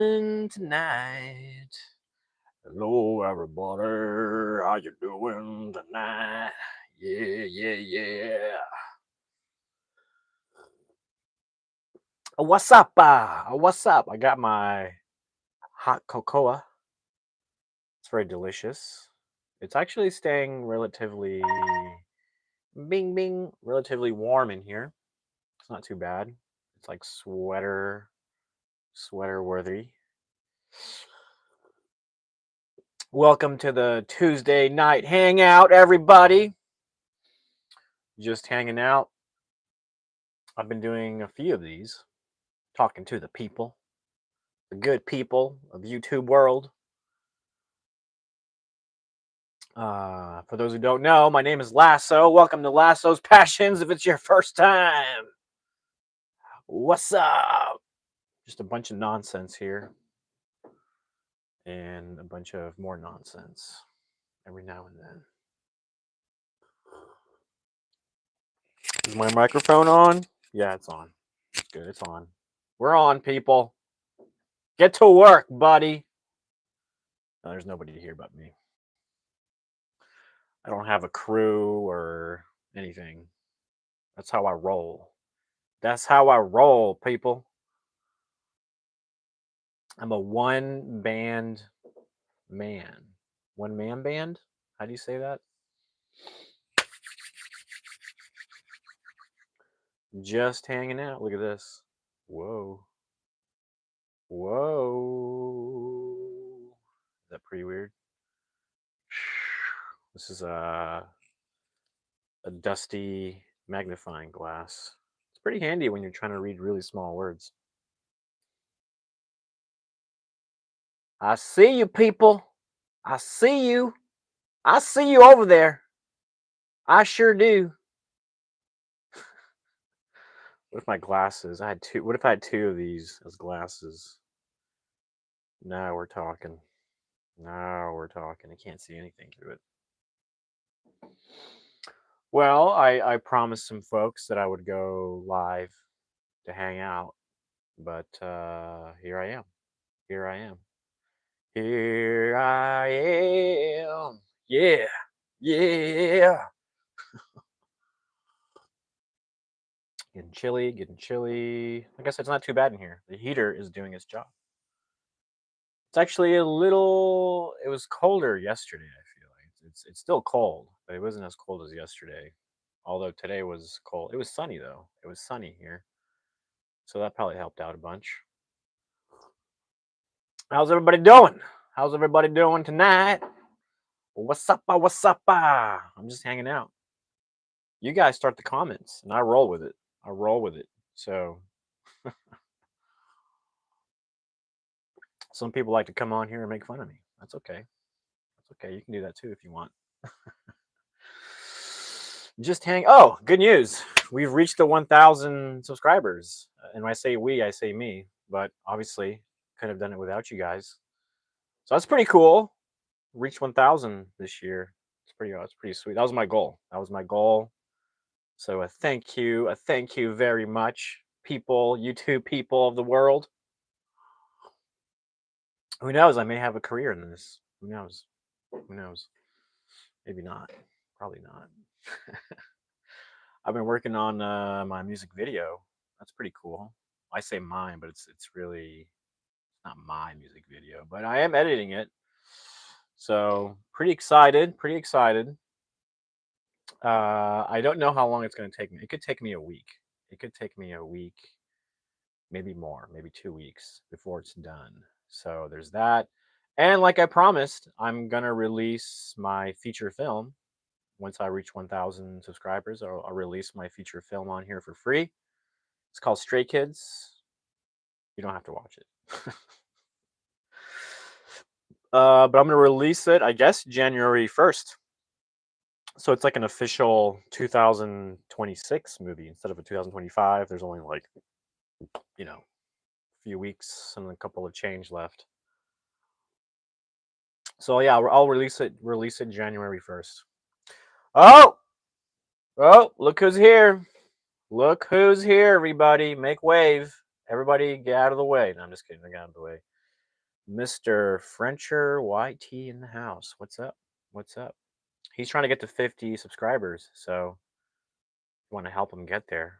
Tonight. Hello, everybody. How you doing tonight? Yeah, yeah, yeah. What's up? What's up? I got my hot cocoa. It's very delicious. It's actually staying relatively warm in here. It's not too bad. It's like sweater worthy. Welcome to the Tuesday night hangout, everybody. Just hanging out. I've been doing a few of these, talking to the people, the good people of YouTube world. For those who don't know, my name is Lasso. Welcome to Lasso's Passions. If it's your first time, what's up? Just a bunch of nonsense here, and a bunch of more nonsense every now and then. Is my microphone on? Yeah, it's on. It's good. It's on. We're on, people. Get to work, buddy. No, there's nobody here but me. I don't have a crew or anything. That's how I roll. That's how I roll, people. I'm a one band man. One man band? How do you say that? Just hanging out. Look at this. Whoa. Whoa. Is that pretty weird? This is a dusty magnifying glass. It's pretty handy when you're trying to read really small words. I see you, people. I see you. I see you over there. I sure do. What if my glasses? I had two. What if I had two of these as glasses? Now we're talking. Now we're talking. I can't see anything through it. Well, I promised some folks that I would go live to hang out, but here I am. Here I am. Here I am. Yeah. Yeah. Getting chilly, getting chilly. I guess it's not too bad in here. The heater is doing its job. It's actually a little. It was colder yesterday. I feel like it's still cold, but it wasn't as cold as yesterday. Although today was cold. It was sunny though. It was sunny here, so that probably helped out a bunch. How's everybody doing? How's everybody doing tonight? What's up? What's up? I'm just hanging out. You guys start the comments, and I roll with it. I roll with it. So some people like to come on here and make fun of me. That's okay. That's okay. You can do that too if you want. Just hang. Oh, good news. We've reached the 1,000 subscribers. And when I say we, I say me. But obviously, couldn't have done it without you guys. So that's pretty cool. Reach 1,000 this year. It's pretty. It's pretty sweet. That was my goal. That was my goal. So a thank you. A thank you very much, people, YouTube people of the world. Who knows? I may have a career in this. Who knows? Who knows? Maybe not. Probably not. I've been working on my music video. That's pretty cool. I say mine, but it's really not my music video, but I am editing it. So pretty excited. Pretty excited. I don't know how long it's going to take me. It could take me a week. It could take me a week, maybe more, maybe 2 weeks before it's done. So there's that. And like I promised, I'm going to release my feature film. Once I reach 1,000 subscribers, I'll release my feature film on here for free. It's called Stray Kids. You don't have to watch it. But I'm going to release it, I guess, January 1st. So it's like an official 2026 movie instead of a 2025. There's only like, a few weeks and a couple of change left. So yeah, I'll release it January 1st. Oh, look who's here. Look who's here, everybody. Make wave. Everybody get out of the way. No, I'm just kidding. I got out of the way. Mr. Frencher YT in the house. What's up? What's up? He's trying to get to 50 subscribers, so if you want to help him get there,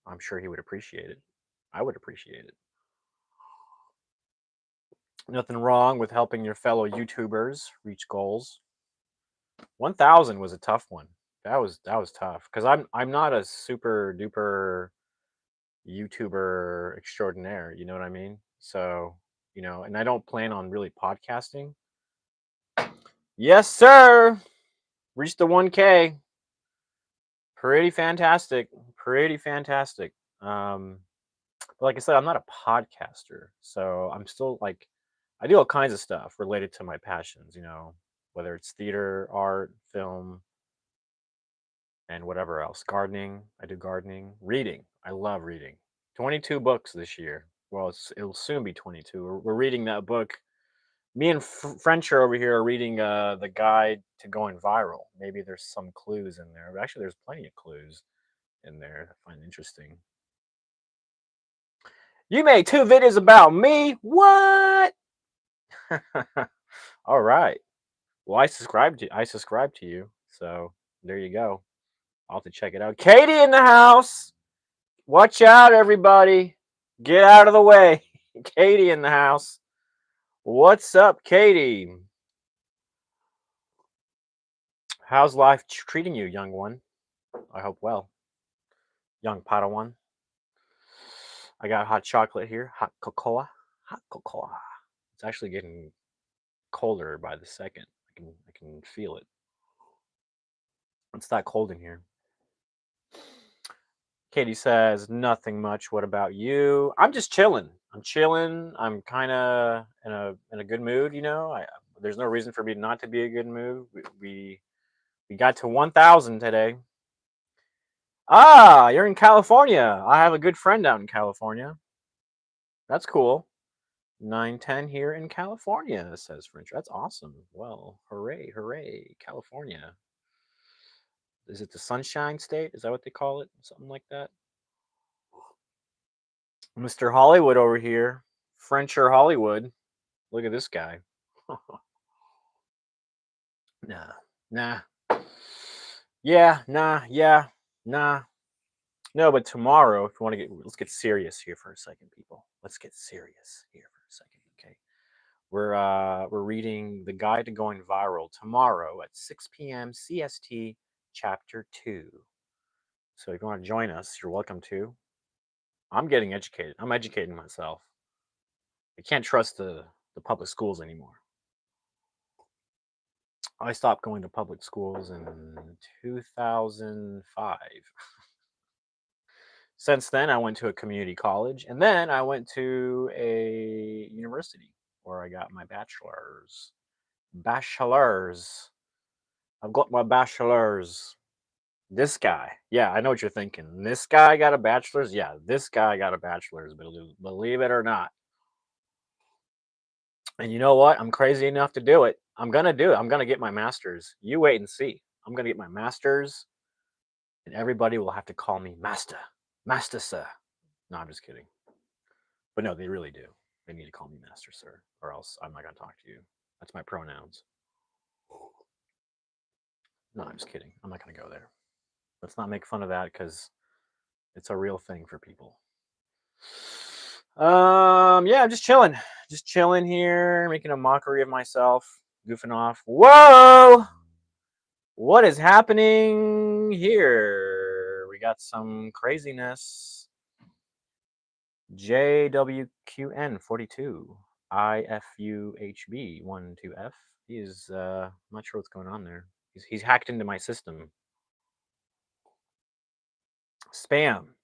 I'm sure he would appreciate it. I would appreciate it. Nothing wrong with helping your fellow YouTubers reach goals. 1,000 was a tough one. That was tough because I'm not a super duper YouTuber extraordinaire. You know what I mean? So and I don't plan on really podcasting. Yes, sir. Reached the 1K. Pretty fantastic. Pretty fantastic. But like I said, I'm not a podcaster, so I'm still like, I do all kinds of stuff related to my passions. Whether it's theater, art, film, and whatever else. Gardening. I do gardening. Reading. I love reading. 22 books this year. Well, it'll soon be 22. We're reading that book. Me and Frencher over here are reading the guide to going viral. Maybe there's some clues in there. But actually, there's plenty of clues in there I find interesting. You made 2 videos about me? What? All right. Well, I subscribed to you. So there you go. I'll have to check it out. Katie in the house. Watch out, everybody. Get out of the way. Katie in the house. What's up, Katie? How's life treating you, young one? I hope well. Young Padawan. I got hot chocolate here. Hot cocoa. Hot cocoa. It's actually getting colder by the second. I can feel it. It's that cold in here. Katie says, nothing much. What about you? I'm just chilling. I'm chilling. I'm kind of in a good mood, there's no reason for me not to be a good mood. We got to 1,000 today. Ah, you're in California. I have a good friend out in California. That's cool. 910 here in California, says French. That's awesome. Well, hooray, hooray, California. Is it the Sunshine State? Is that what they call it? Something like that? Mr. Hollywood over here. Frencher Hollywood. Look at this guy. Nah. Nah. Yeah, nah, yeah, nah. No, but tomorrow, if you want to let's get serious here for a second, people. Let's get serious here for a second, okay? We're reading The Guide to Going Viral tomorrow at 6 p.m. CST, Chapter 2. So if you want to join us, you're welcome to. I'm getting educated. I'm educating myself. I can't trust the public schools anymore. I stopped going to public schools in 2005. Since then, I went to a community college, and then I went to a university where I got my bachelor's. Bachelor's. I've got my bachelor's. This guy. Yeah, I know what you're thinking. This guy got a bachelor's? Yeah, this guy got a bachelor's, believe it or not. And you know what? I'm crazy enough to do it. I'm going to do it. I'm going to get my master's. You wait and see. I'm going to get my master's, and everybody will have to call me master. Master, sir. No, I'm just kidding. But no, they really do. They need to call me master, sir, or else I'm not going to talk to you. That's my pronouns. No, I'm just kidding. I'm not going to go there. Let's not make fun of that because it's a real thing for people. Yeah, I'm just chilling here, making a mockery of myself, goofing off. Whoa, what is happening here? We got some craziness. JWQN42 IFUHB12F. He's I'm not sure what's going on there. He's hacked into my system. Spam.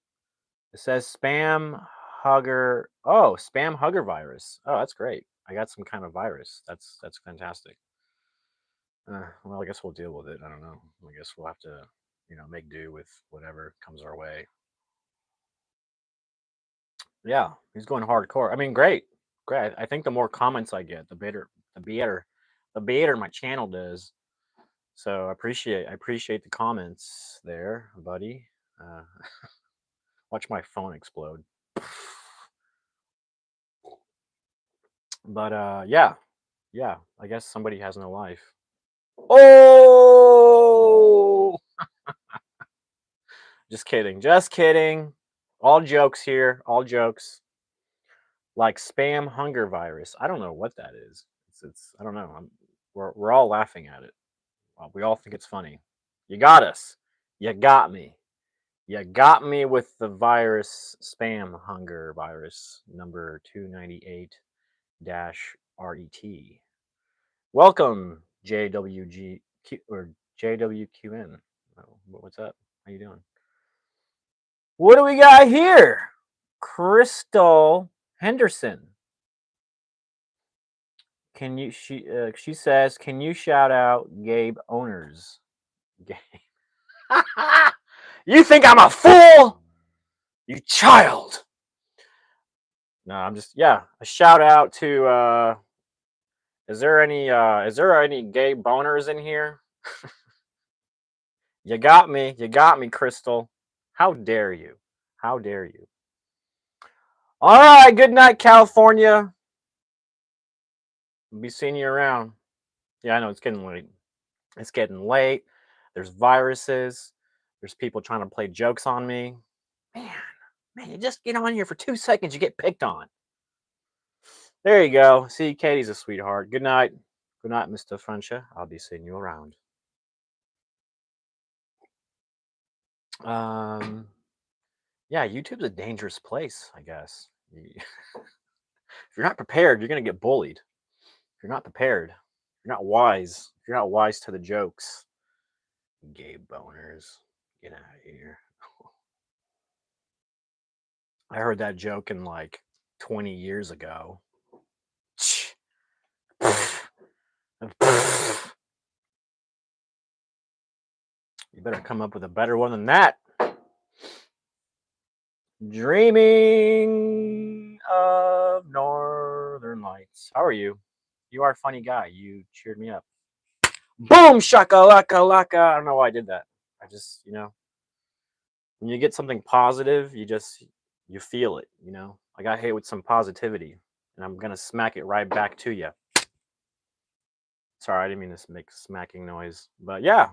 It says spam hugger. Oh, spam hugger virus. Oh, that's great. I got some kind of virus. That's fantastic. Well, I guess we'll deal with it. I don't know. I guess we'll have to, make do with whatever comes our way. Yeah, he's going hardcore. I mean, great, great. I think the more comments I get, the better my channel does. So I appreciate the comments there, buddy. Uh, watch my phone explode. But yeah, I guess somebody has no life. Oh, just kidding, just kidding. All jokes here, all jokes. Like spam hunger virus. I don't know what that is. It's I don't know. We're all laughing at it. We all think it's funny. You got us. You got me. You got me with the virus, spam hunger virus number 298 RET. Welcome, JWGQ or JWQN. What's up? How you doing? What do we got here? Crystal Henderson. Can you? She says, can you shout out Gabe owners? Gabe. You think I'm a fool? You child. No, I'm just yeah. A shout out to is there any gay boners in here? You got me. You got me, Crystal. How dare you? How dare you? All right, good night, California. Be seeing you around. Yeah, I know it's getting late. It's getting late. There's viruses. There's people trying to play jokes on me. Man, man, you just get on here for 2 seconds, you get picked on. There you go. See, Katie's a sweetheart. Good night. Good night, Mr. Francia. I'll be seeing you around. Um, yeah, YouTube's a dangerous place, I guess. If you're not prepared, you're gonna get bullied. If you're not prepared, you're not wise. If you're not wise to the jokes, gay boners, get out of here. I heard that joke in like 20 years ago. You better come up with a better one than that. Dreaming of Northern Lights. How are you? You are a funny guy. You cheered me up. Boom, shaka laka laka. I don't know why I did that. I just, when you get something positive, you feel it, I got hit with some positivity and I'm gonna smack it right back to you. Sorry, I didn't mean to make smacking noise. But yeah.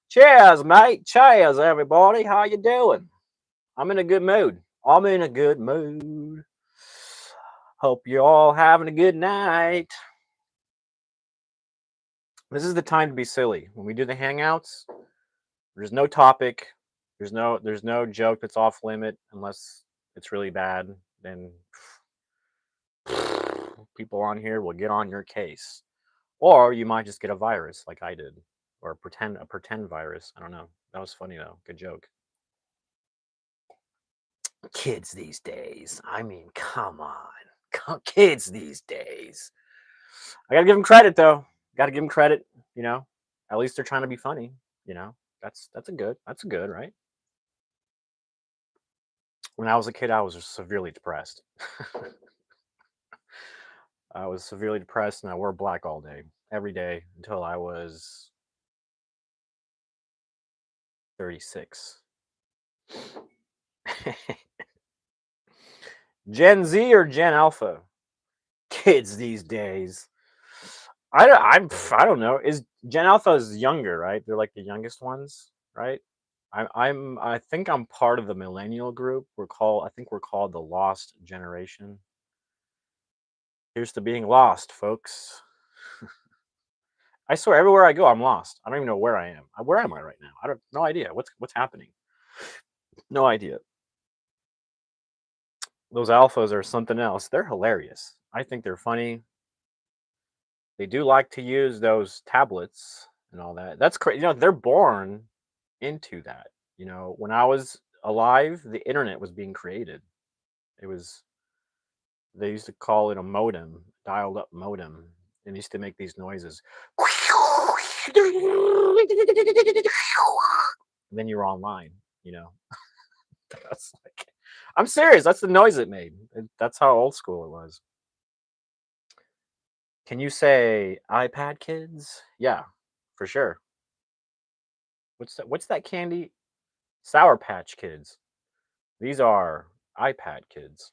Cheers, mate. Cheers, everybody. How you doing? I'm in a good mood. I'm in a good mood. Hope you're all having a good night. This is the time to be silly. When we do the hangouts, there's no topic. There's no joke that's off limit unless it's really bad. Then people on here will get on your case. Or you might just get a virus like I did. Or a pretend virus. I don't know. That was funny though. Good joke. Kids these days. I mean, come on. Kids these days. I gotta give them credit though. Gotta give them credit. You know, at least they're trying to be funny. You know, that's a good, right? When I was a kid, I was severely depressed. I was severely depressed, and I wore black all day, every day until I was 36. Gen Z or Gen Alpha? Kids these days. I don't know. Is Gen Alpha is younger, right? They're like the youngest ones, right? I think I'm part of the millennial group. I think we're called the lost generation. Here's to being lost, folks. I swear, everywhere I go, I'm lost. I don't even know where I am. Where am I right now? I don't no idea. What's happening? No idea. Those alphas are something else. They're hilarious. I think they're funny. They do like to use those tablets and all that. That's crazy. They're born into that. When I was alive, the internet was being created. It was They used to call it a modem, dialed up modem, and used to make these noises. And then you're online, you know. That's like, I'm serious. That's the noise it made. That's how old school it was. Can you say iPad kids? Yeah, for sure. What's that candy? Sour Patch Kids. These are iPad kids.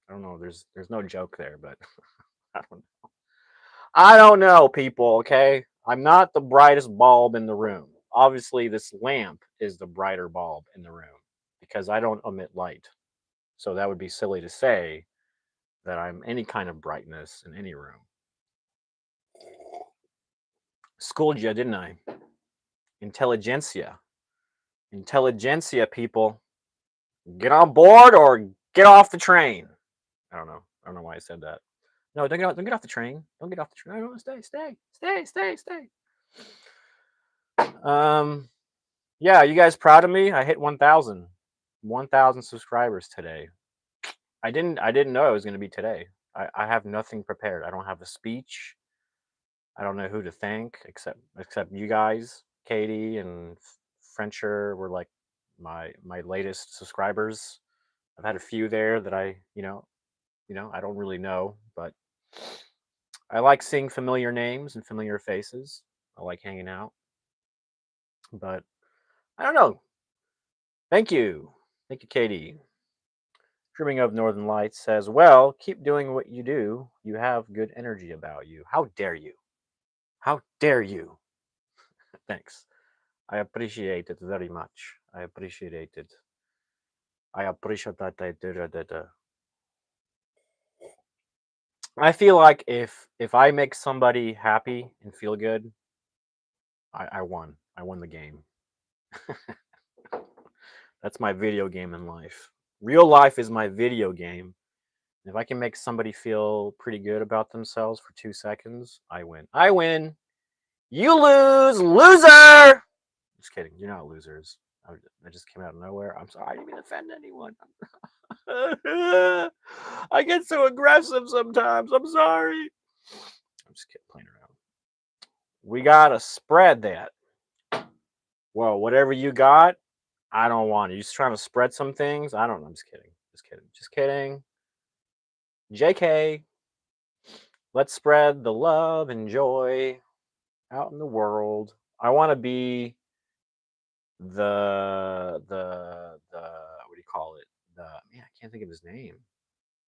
I don't know. There's no joke there, but I don't I don't know, people, okay? I'm not the brightest bulb in the room. Obviously, this lamp is the brighter bulb in the room because I don't emit light. So that would be silly to say that I'm any kind of brightness in any room. Schooled you, didn't I? Intelligentsia. Intelligentsia, people. Get on board or get off the train. I don't know. I don't know why I said that. No, don't get off the train. Don't get off the train. No, stay. Um, yeah, you guys proud of me? I hit 1,000. 1,000 subscribers today. I didn't know it was going to be today. I have nothing prepared. I don't have a speech. I don't know who to thank except you guys. Katie and Frencher were like my latest subscribers. I've had a few there that I don't really know, but I like seeing familiar names and familiar faces. I like hanging out, but I don't know. Thank you. Thank you, Katie. Dreaming of Northern Lights says, well, keep doing what you do. You have good energy about you. How dare you? How dare you? Thanks. I appreciate it very much. I appreciate it. I appreciate that. I feel like if I make somebody happy and feel good, I won. I won the game. That's my video game in life. Real life is my video game. If I can make somebody feel pretty good about themselves for 2 seconds, I win. I win. You lose, loser. Just kidding. You're not losers. I just came out of nowhere. I'm sorry. I didn't even offend anyone. I get so aggressive sometimes. I'm sorry. I'm just kidding, playing around. We gotta spread that. Well, whatever you got, I don't want it. You just trying to spread some things? I don't know. I'm just kidding. Just kidding. Just kidding. JK. Let's spread the love and joy out in the world. I want to be the what do you call it? The man, I can't think of his name.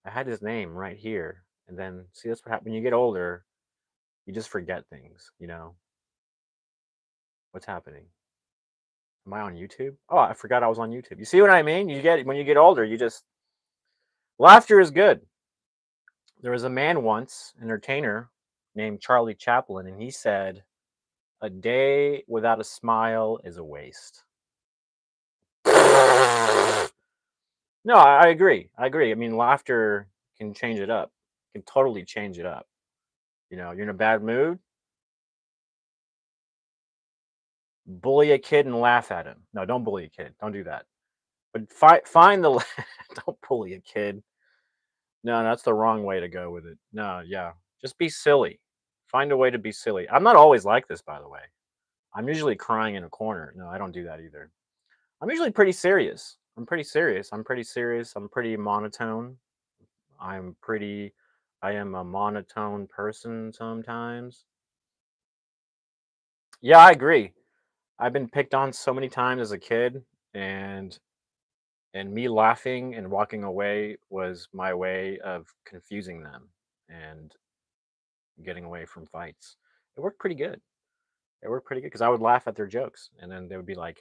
I had his name right here, and then see that's what happens when you get older. You just forget things. What's happening? Am I on YouTube? Oh, I forgot I was on YouTube. You see what I mean? You get when you get older, you just laughter is good. There was a man once, an entertainer named Charlie Chaplin, and he said, "A day without a smile is a waste." No, I agree. I agree. I mean, laughter can change it up. Can totally change it up. You're in a bad mood, bully a kid and laugh at him. No, don't bully a kid. Don't do that. But find the don't bully a kid. No, that's the wrong way to go with it. No, yeah. Just be silly. Find a way to be silly. I'm not always like this, by the way. I'm usually crying in a corner. No, I don't do that either. I'm usually pretty serious. I'm pretty serious. I'm pretty serious. I'm pretty monotone. I'm pretty I am a monotone person sometimes. Yeah, I agree. I've been picked on so many times as a kid, and me laughing and walking away was my way of confusing them and getting away from fights. It worked pretty good. It worked pretty good because I would laugh at their jokes, and then they would be like,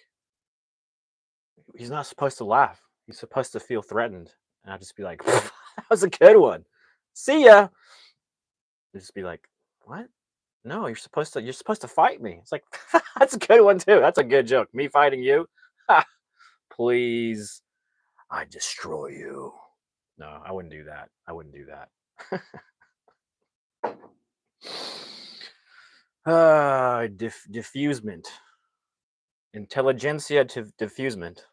"He's not supposed to laugh. He's supposed to feel threatened." And I'd just be like, "That was a good one. See ya." They'd just be like, "What? No, you're supposed to fight me." It's like, "That's a good one too. That's a good joke. Me fighting you? Ha, please, I destroy you." No, I wouldn't do that. I wouldn't do that. Diffusement. Intelligentsia to diffusement.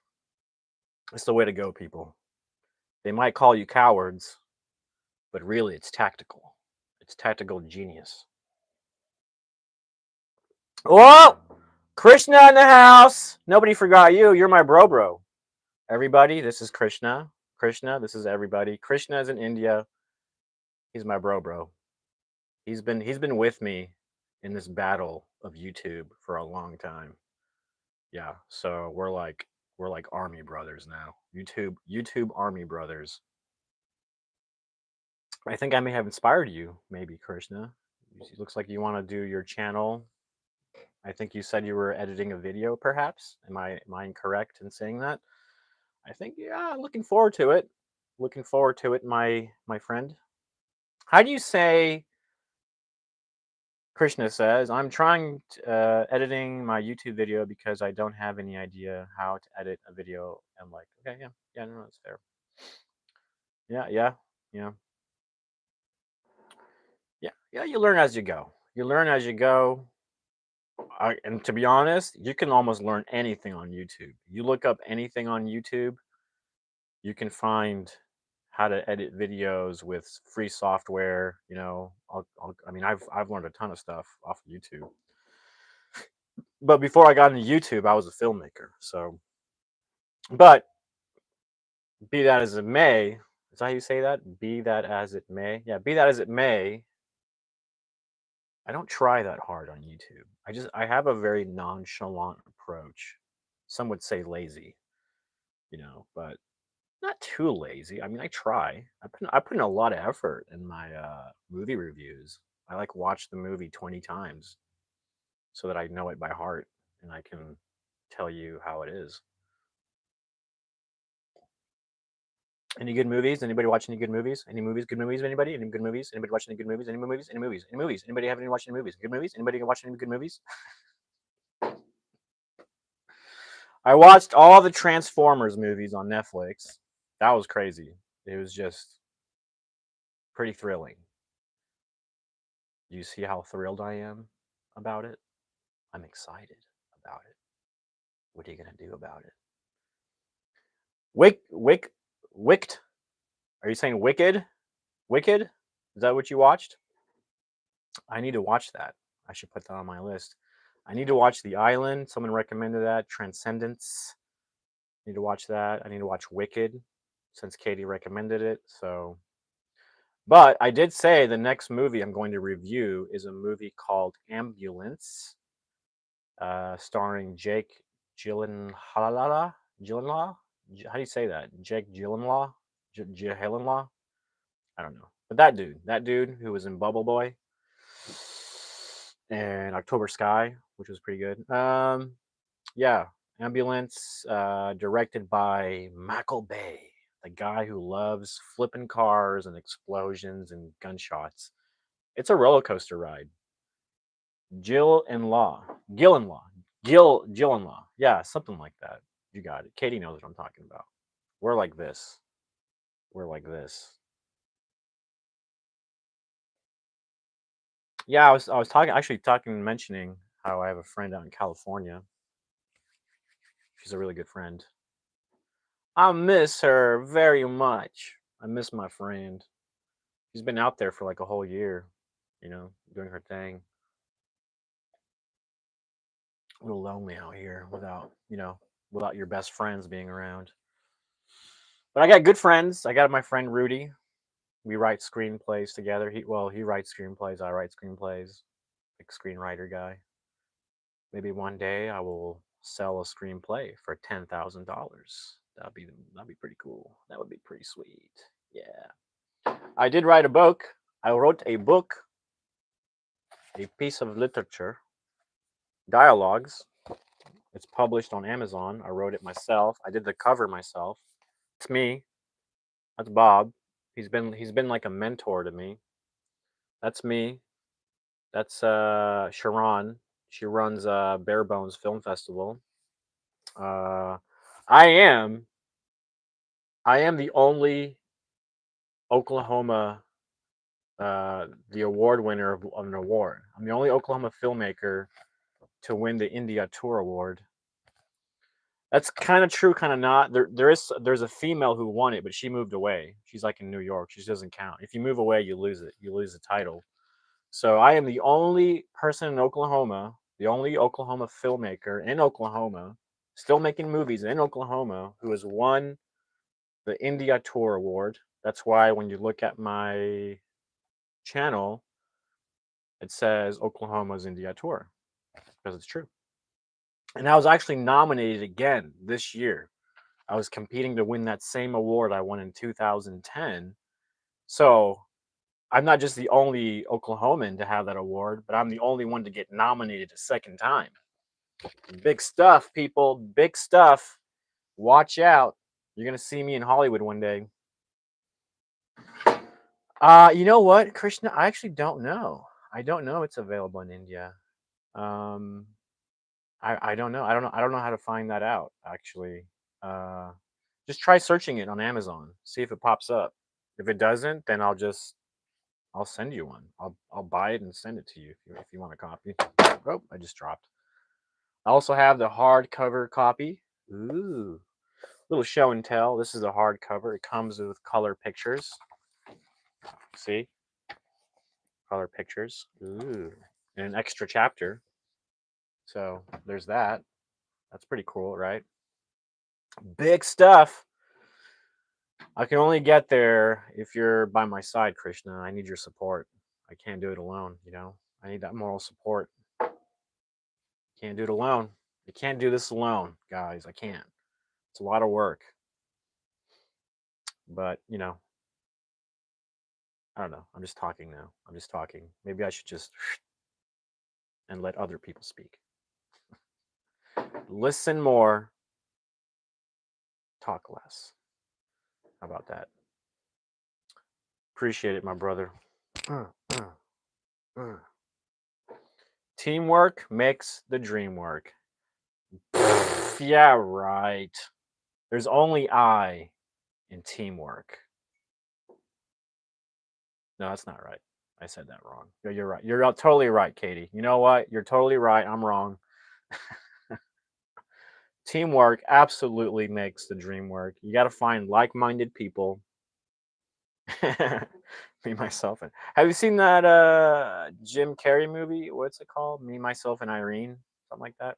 That's the way to go, people. They might call you cowards, but really it's tactical. It's tactical genius. Whoa! Krishna in the house. Nobody forgot you. You're my bro. Everybody, this is Krishna. Krishna, this is everybody. Krishna is in India. He's my bro. He's been with me in this battle of YouTube for a long time. Yeah, so we're like army brothers now. YouTube army brothers. I think I may have inspired you, maybe Krishna. It looks like you want to do your channel. I think you said you were editing a video, perhaps. Am I incorrect in saying that? I think, yeah, looking forward to it. Looking forward to it, my friend. How do you say? Krishna says, I'm trying editing my YouTube video because I don't have any idea how to edit a video. I'm like, okay, yeah, yeah, no, that's fair. Yeah, yeah, yeah, yeah, yeah. You learn as you go. You learn as you go. And to be honest, you can almost learn anything on YouTube. You look up anything on YouTube, you can find how to edit videos with free software. I mean, I've learned a ton of stuff off of YouTube. But before I got into YouTube, I was a filmmaker. So, but be that as it may, is that how you say that? Be that as it may. Yeah, be that as it may, I don't try that hard on YouTube. I have a very nonchalant approach. Some would say lazy, but not too lazy. I mean, I try. I put in a lot of effort in my movie reviews. I like watch the movie 20 times so that I know it by heart and I can tell you how it is. Any good movies? Anybody watch any good movies? Any movies? Good movies? Anybody? Any good movies? Anybody watch any good movies? Any movies? Any movies? Any movies? Anybody have any watch any movies? Good movies? Anybody watch any good movies? I watched all the Transformers movies on Netflix. That was crazy. It was just pretty thrilling. You see how thrilled I am about it? I'm excited about it. What are you gonna do about it? Wicked? Are you saying Wicked? Wicked? Is that what you watched? I need to watch that. I should put that on my list. I need to watch The Island. Someone recommended that. Transcendence. I need to watch that. I need to watch Wicked since Katie recommended it. So, but I did say the next movie I'm going to review is a movie called Ambulance, starring Jake Gyllenhaal. Gyllenhaal? How do you say that? Jake Gyllenhaal? Gyllenhaal? I don't know. But that dude who was in Bubble Boy and October Sky, which was pretty good. Yeah, Ambulance, directed by Michael Bay, the guy who loves flipping cars and explosions and gunshots. It's a roller coaster ride. Gillenlaw, Gillenlaw. Yeah, something like that. You got it. Katie knows what I'm talking about. We're like this. We're like this. Yeah, I was mentioning how I have a friend out in California. She's a really good friend. I miss her very much. I miss my friend. She's been out there for like a whole year, doing her thing. A little lonely out here without your best friends being around. But I got good friends. I got my friend Rudy. We write screenplays together. He writes screenplays. I write screenplays. Like screenwriter guy. Maybe one day I will sell a screenplay for $10,000. That'd be pretty cool. That would be pretty sweet. Yeah. I did write a book. I wrote a book, a piece of literature, dialogues. It's published on Amazon. I wrote it myself. I did the cover myself. It's me. That's Bob. He's been like a mentor to me. That's me. That's Sharon. She runs Bare Bones Film Festival. Uh, I am I am the only Oklahoma the award winner of an award. I'm the only Oklahoma filmmaker to win the India Tour Award. That's kind of true, kind of not. There's a female who won it, but she moved away. She's like in New York. She doesn't count. If you move away, you lose it. You lose the title. So I am the only person in Oklahoma, the only Oklahoma filmmaker in Oklahoma, still making movies in Oklahoma, who has won the India Tour Award. That's why when you look at my channel, it says Oklahoma's India Tour because it's true. And I was actually nominated again this year. I was competing to win that same award I won in 2010. So I'm not just the only Oklahoman to have that award, but I'm the only one to get nominated a second time. Big stuff, people. Big stuff. Watch out. You're gonna see me in Hollywood one day. You know what, Krishna? I actually don't know. I don't know it's available in India. Um, I don't know. I don't know how to find that out. Actually, uh, just try searching it on Amazon. See if it pops up. If it doesn't, then I'll send you one. I'll buy it and send it to you if you want a copy. Oh, I just dropped. I also have the hardcover copy. Ooh, little show and tell. This is a hardcover. It comes with color pictures. See, color pictures. Ooh, and an extra chapter. So there's that. That's pretty cool, right? Big stuff. I can only get there if you're by my side, Krishna. I need your support. I can't do it alone, you know? I need that moral support. Can't do it alone. I can't do this alone, guys. I can't. It's a lot of work. But, I don't know. I'm just talking now. I'm just talking. Maybe I should just and let other people speak. Listen more, talk less. How about that? Appreciate it, my brother. Uh, uh, uh. Teamwork makes the dream work. Yeah, right. There's only I in teamwork. No, that's not right. I said that wrong. You're right. You're totally right, Katie. You know what? You're totally right. I'm wrong. Teamwork absolutely makes the dream work. You got to find like-minded people. Me, myself, and have you seen that Jim Carrey movie? What's it called? Me, myself, and Irene, something like that.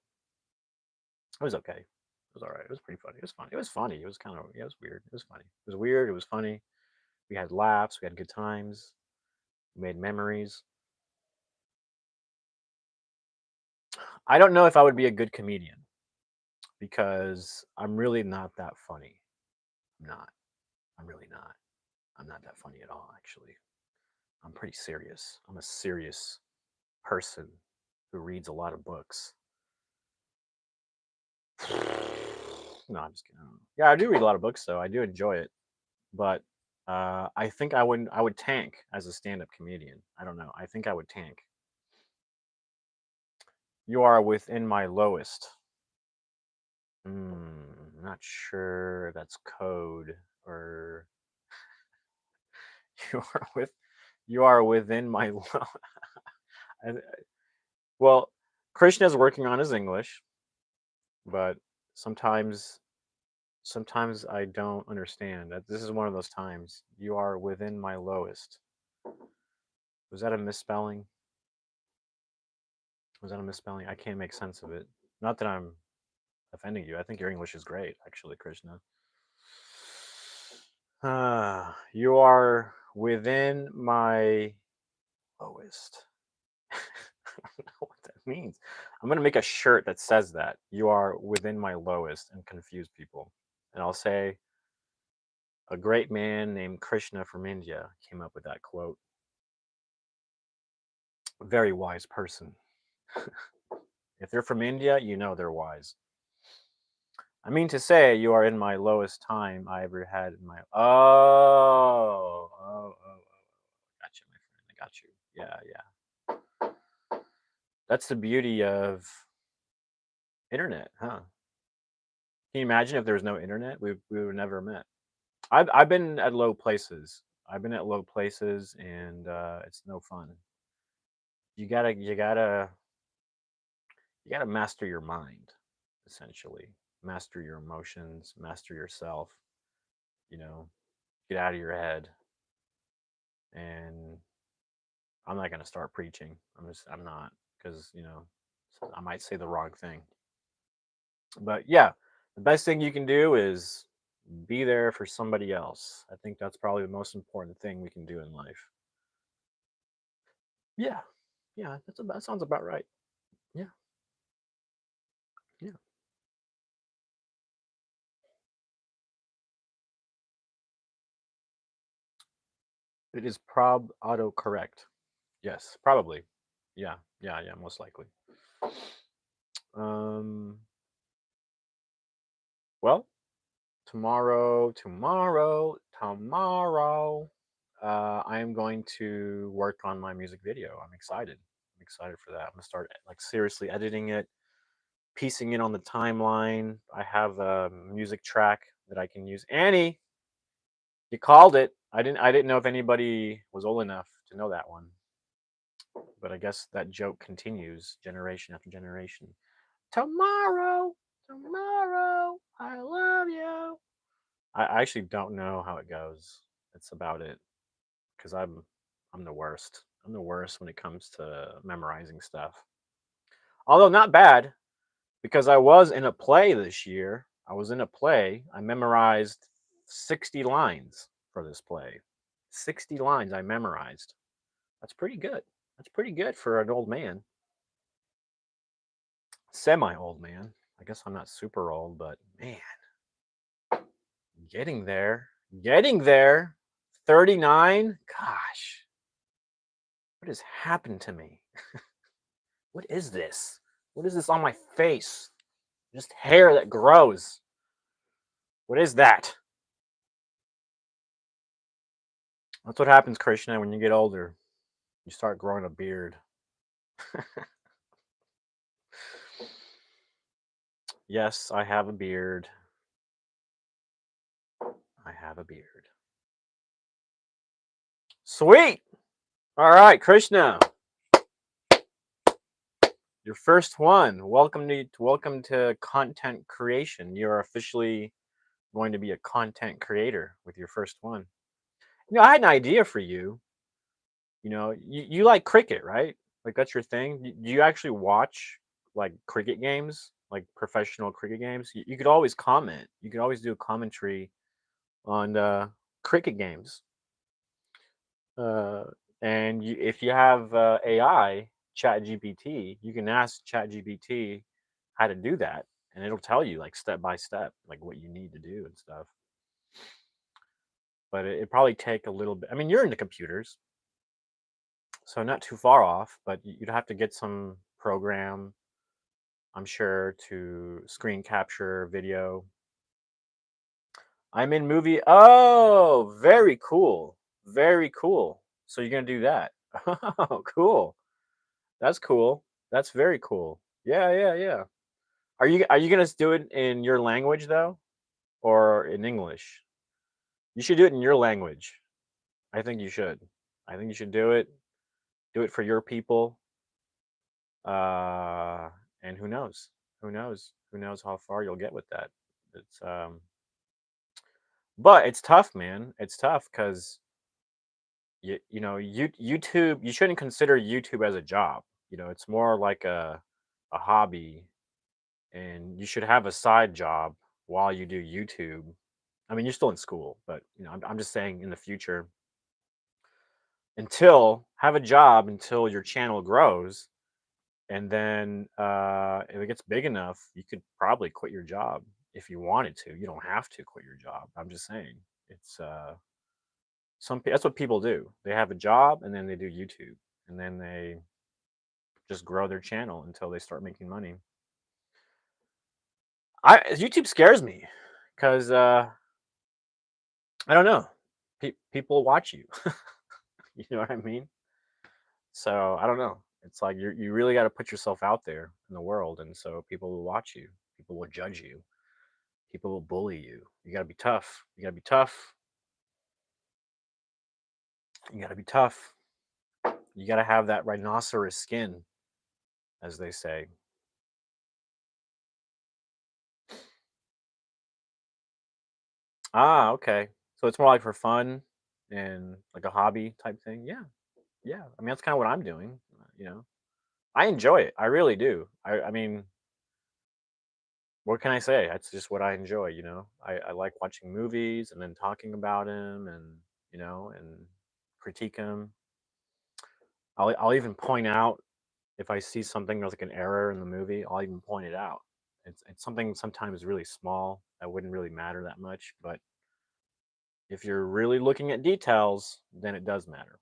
It was okay. It was all right. It was pretty funny. It was funny. It was funny. It was kind of yeah. It was weird. It was funny. It was weird. It was funny. We had laughs. We had good times. We made memories. I don't know if I would be a good comedian because I'm really not that funny. I'm not. I'm really not. I'm not that funny at all, actually. I'm pretty serious. I'm a serious person who reads a lot of books. No, I'm just kidding. Yeah, I do read a lot of books, though. I do enjoy it, but I think I wouldn't. I would tank as a stand-up comedian. I don't know. I think I would tank. You are within my lowest. Not sure if that's code or you are with you are within my I- well, Krishna's working on his English, but sometimes sometimes I don't understand. That this is one of those times. You are within my lowest. Was that a misspelling? Was that a misspelling? I can't make sense of it. Not that I'm offending you. I think your English is great, actually, Krishna. You are within my lowest. I don't know what that means. I'm gonna make a shirt that says that. You are within my lowest and confuse people. And I'll say a great man named Krishna from India came up with that quote. A very wise person. If they're from India, you know they're wise. I mean to say, you are in my lowest time I ever had in my. Oh. Got you, my friend. I got you. Yeah. That's the beauty of internet, huh? Can you imagine if there was no internet? We would never met. I've been at low places. I've been at low places, and it's no fun. You gotta master your mind, essentially. Master your emotions. Master yourself. You know, get out of your head. And I'm not gonna start preaching. I'm not because I might say the wrong thing. But yeah, the best thing you can do is be there for somebody else. I think that's probably the most important thing we can do in life. Yeah, yeah, that sounds about right. Yeah, yeah. It is prob autocorrect. Yes, probably. Yeah, yeah, yeah, most likely. Um, well, tomorrow, I am going to work on my music video. I'm excited. I'm excited for that. I'm gonna start like seriously editing it, piecing it on the timeline. I have a music track that I can use. Annie, you called it. I didn't know if anybody was old enough to know that one, but I guess that joke continues generation after generation. Tomorrow, tomorrow, I love you. I actually don't know how it goes. It's about it because I'm the worst. I'm the worst when it comes to memorizing stuff. Although not bad because I was in a play this year. I was in a play. I memorized 60 lines for this play. 60 lines I memorized. That's pretty good. That's pretty good for an old man. Semi old man. I guess I'm not super old, but man, getting there. Getting there. 39. Gosh, what has happened to me? What is this? What is this on my face? Just hair that grows. What is that? That's what happens, Krishna, when you get older. You start growing a beard. Yes, I have a beard. I have a beard. Sweet. All right, Krishna, your first one. Welcome to content creation. You're officially going to be a content creator with your first one. I had an idea for you. You like cricket, right? Like that's your thing. Do you actually watch like cricket games, like professional cricket games? You could always comment. You could always do a commentary on cricket games. Uh, and if you have AI, Chat GPT, you can ask Chat GPT how to do that, and it'll tell you like step by step, like what you need to do and stuff. But it probably take a little bit. I mean, you're into computers, so not too far off. But you'd have to get some program, I'm sure, to screen capture video. I'm in movie. Oh, very cool. Very cool. So you're gonna do that. Oh, cool. That's cool. That's very cool. Yeah, yeah, yeah. Are you gonna do it in your language though, or in English? You should do it in your language. I think you should. I think you should do it. Do it for your people. Uh, and who knows? Who knows? Who knows how far you'll get with that? It's but it's tough, man. It's tough because YouTube. You shouldn't consider YouTube as a job. It's more like a hobby, and you should have a side job while you do YouTube. I mean, you're still in school, but I'm just saying in the future, until have a job until your channel grows, and then if it gets big enough, you could probably quit your job if you wanted to. You don't have to quit your job. I'm just saying it's that's what people do. They have a job and then they do YouTube, and then they just grow their channel until they start making money. YouTube scares me because I don't know. People watch you. You know what I mean? So I don't know. It's like you really got to put yourself out there in the world, and so people will watch you. People will judge you. People will bully you. You got to be tough. You got to be tough. You got to be tough. You got to have that rhinoceros skin, as they say. Ah, okay. So it's more like for fun and like a hobby type thing. Yeah, yeah. I mean, that's kind of what I'm doing. You know, I enjoy it. I really do. I mean, what can I say? That's just what I enjoy. I like watching movies and then talking about them, and critique them. I'll even point out if I see something there's like an error in the movie. I'll even point it out. It's something sometimes really small that wouldn't really matter that much, but If you're really looking at details, then it does matter.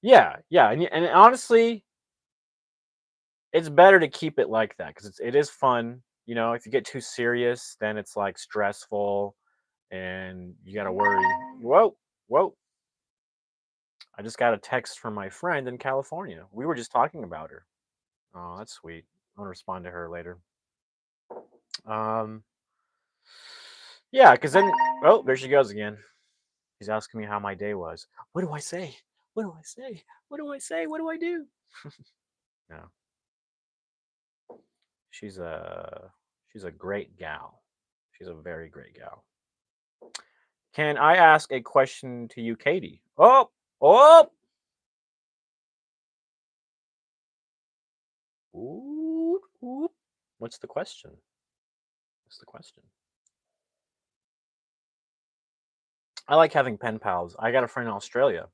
Yeah, yeah, and honestly, it's better to keep it like that because it is fun. If you get too serious, then it's like stressful, and you got to worry. Whoa, whoa! I just got a text from my friend in California. We were just talking about her. Oh, that's sweet. I'm gonna respond to her later. Um, yeah, because then, oh, there she goes again. She's asking me how my day was. What do I say? What do I say? What do I say? What do I do? No, she's a great gal. She's a very great gal. Can I ask a question to you, Katie? Oh, oh, ooh, ooh. What's the question? What's the question? I like having pen pals. I got a friend in Australia.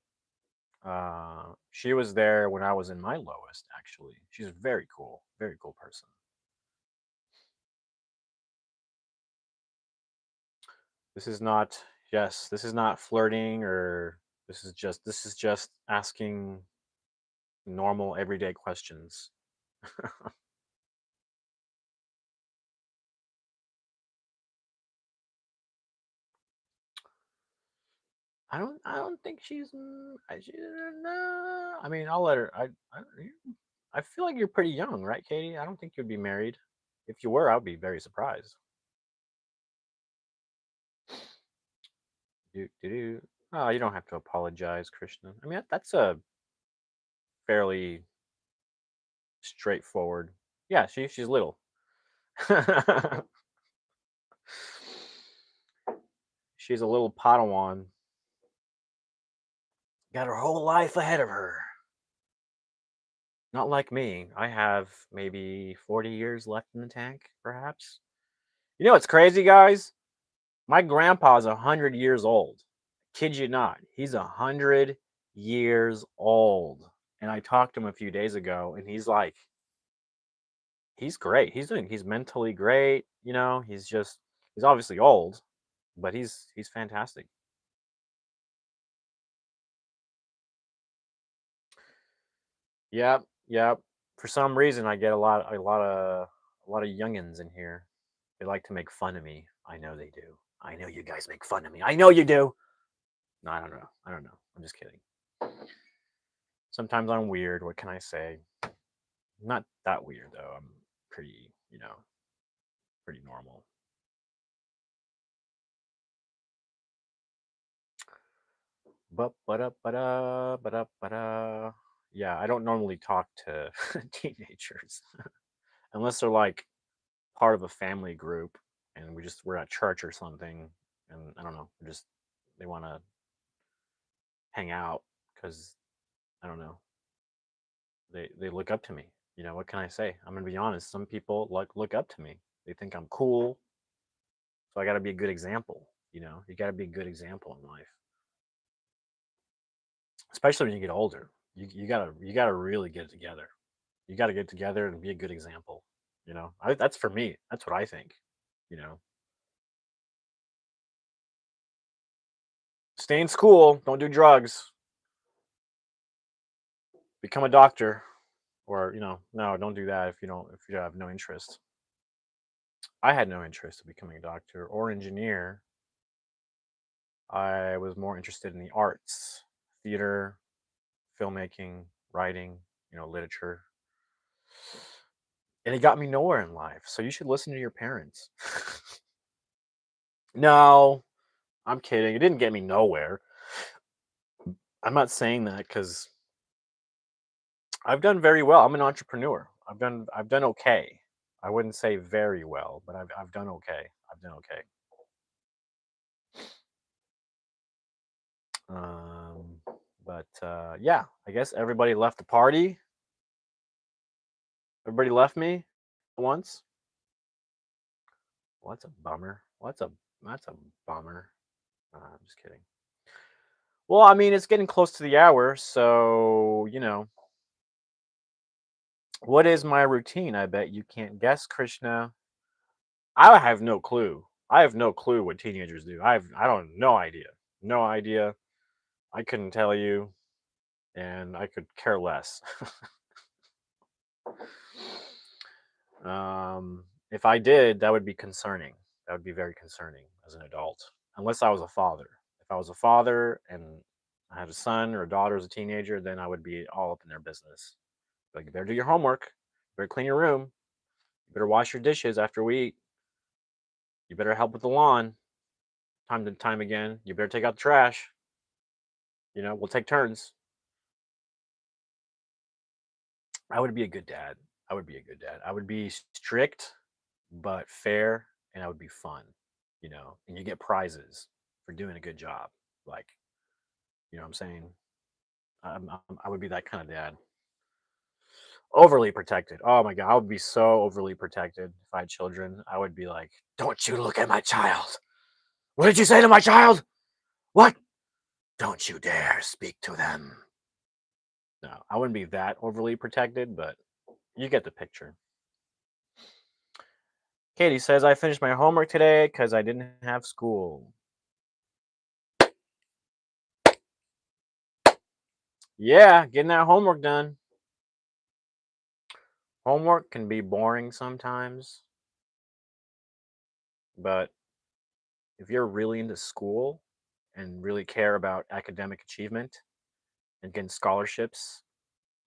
She was there when I was in my lowest. Actually, she's very cool person. This is not, yes, this is not flirting or this is just asking normal everyday questions. I don't think no. I mean, I'll let her. I feel like you're pretty young, right, Katie? I don't think you'd be married. If you were, I'd be very surprised. Do. Oh, you don't have to apologize, Krishna. I mean, that's a fairly straightforward. Yeah, she's little. She's a little Padawan. Got her whole life ahead of her. Not like me. I have maybe 40 years left in the tank, perhaps. You know what's crazy, guys? My grandpa's 100 years old. Kid you not. He's 100 years old. And I talked to him a few days ago, and he's like, he's great. He's mentally great. He's obviously old, but he's fantastic. Yep, yep. For some reason, I get a lot of youngins in here. They like to make fun of me. I know they do. I know you guys make fun of me. I know you do. No, I don't know. I don't know. I'm just kidding. Sometimes I'm weird. What can I say? Not that weird though. I'm pretty, pretty normal. But yeah, I don't normally talk to teenagers unless they're like part of a family group and we're at church or something, and I don't know, just they want to hang out because I don't know, they look up to me. What can I say? I'm gonna be honest. Some people look up to me. They think I'm cool, so I got to be a good example. You got to be a good example in life, especially when you get older. You gotta really get it together. You got to get together and be a good example. That's for me. That's what I think. You know, Stay in school. Don't do drugs. Become a doctor, or no, don't do that if you have no interest. I had no interest in becoming a doctor or engineer. I was more interested in the arts, theater, filmmaking, writing, literature, and it got me nowhere in life. So you should listen to your parents. No, I'm kidding. It didn't get me nowhere. I'm not saying that because I've done very well. I'm an entrepreneur. I've done okay. I wouldn't say very well, but I've done okay. I've done okay. Um, but yeah, I guess everybody left the party. Everybody left me at once. Well, that's a bummer. That's a bummer. I'm just kidding. Well, I mean, it's getting close to the hour, so what is my routine? I bet you can't guess, Krishna. I have no clue. I have no clue what teenagers do. I don't no idea. No idea. I couldn't tell you, and I could care less. If I did, that would be concerning. That would be very concerning as an adult, unless I was a father. If I was a father and I had a son or a daughter as a teenager, then I would be all up in their business. Like, you better do your homework. You better clean your room. You better wash your dishes after we eat. You better help with the lawn time to time again. You better take out the trash. We'll take turns. I would be a good dad. I would be a good dad. I would be strict but fair, and I would be fun. And you get prizes for doing a good job. Like, what I'm saying? I would be that kind of dad. Overly protected. Oh my god, I would be so overly protected if I had children. I would be like, "Don't you look at my child! What did you say to my child? What? Don't you dare speak to them!" No, I wouldn't be that overly protected, but you get the picture. Katie says, "I finished my homework today because I didn't have school." Yeah, getting that homework done. Homework can be boring sometimes, but if you're really into school and really care about academic achievement and getting scholarships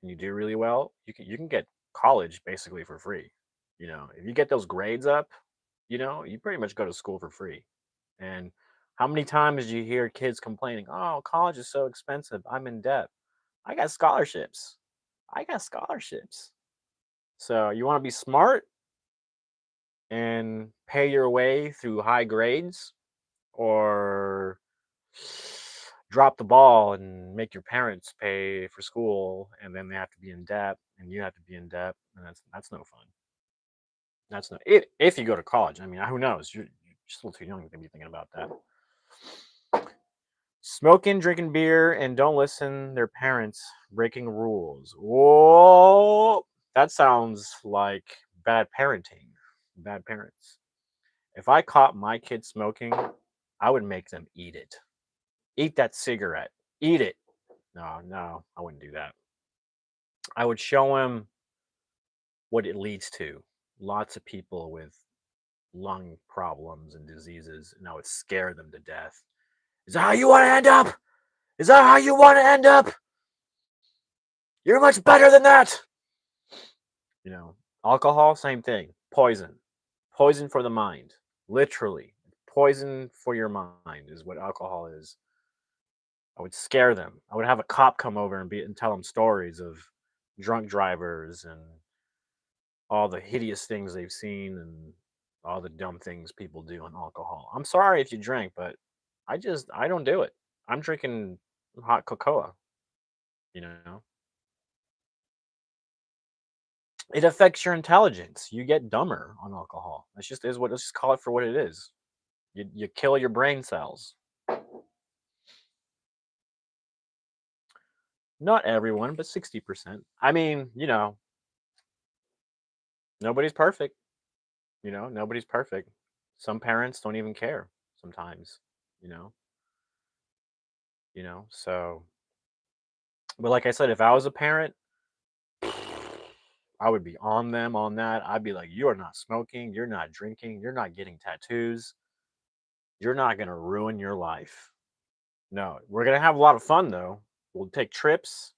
and you do really well, you can get college basically for free. If you get those grades up, you pretty much go to school for free. And how many times do you hear kids complaining, "Oh, college is so expensive. I'm in debt." I got scholarships. I got scholarships. So you want to be smart and pay your way through high grades, or drop the ball and make your parents pay for school, and then they have to be in debt and you have to be in debt, and that's no fun. That's not it. If you go to college, I mean, who knows? You're still too young to be thinking about that. Smoking, drinking beer, and don't listen their parents, breaking rules. Whoa, that sounds like bad parenting. Bad parents. If I caught my kid smoking, I would make them eat it. Eat that cigarette. Eat it. No, no, I wouldn't do that. I would show him what it leads to. Lots of people with lung problems and diseases, and I would scare them to death. Is that how you want to end up? Is that how you want to end up? You're much better than that. Alcohol, same thing. Poison. Poison for the mind. Literally. Poison for your mind is what alcohol is. I would scare them. I would have a cop come over and tell them stories of drunk drivers and all the hideous things they've seen and all the dumb things people do on alcohol. I'm sorry if you drink, but I don't do it. I'm drinking hot cocoa, you know. It affects your intelligence. You get dumber on alcohol. It's just is what let's just call it for what it is. You kill your brain cells. Not everyone, but 60%. I mean, nobody's perfect. Nobody's perfect. Some parents don't even care sometimes, you know. So but like I said, if I was a parent, I would be on them on that. I'd be like, "You are not smoking, you're not drinking, you're not getting tattoos. You're not going to ruin your life." No, we're going to have a lot of fun though. We'll take trips,